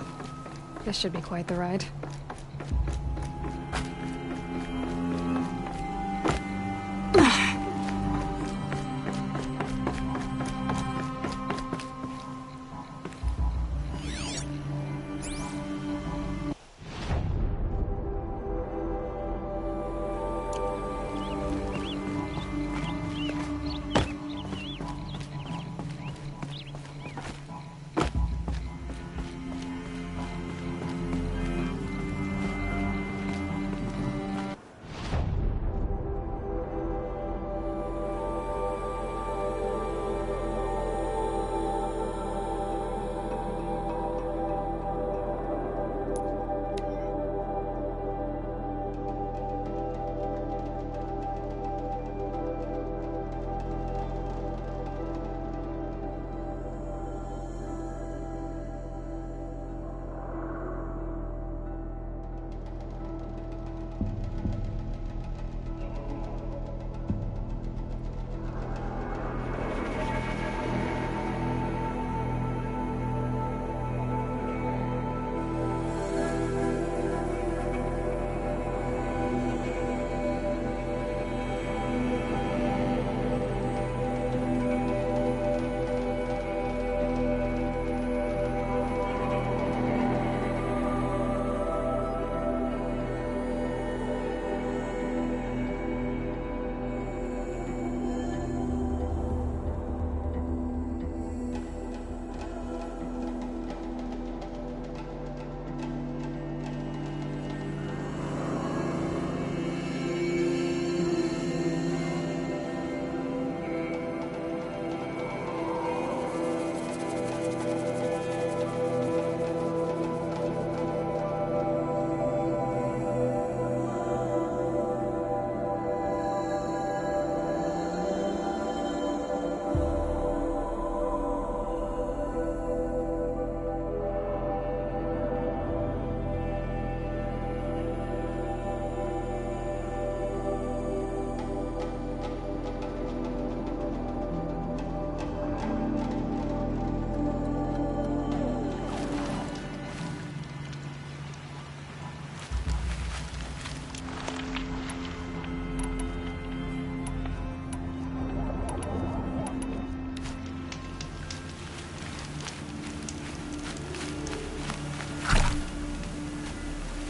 this should be quite the ride.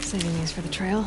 Saving these for the trail.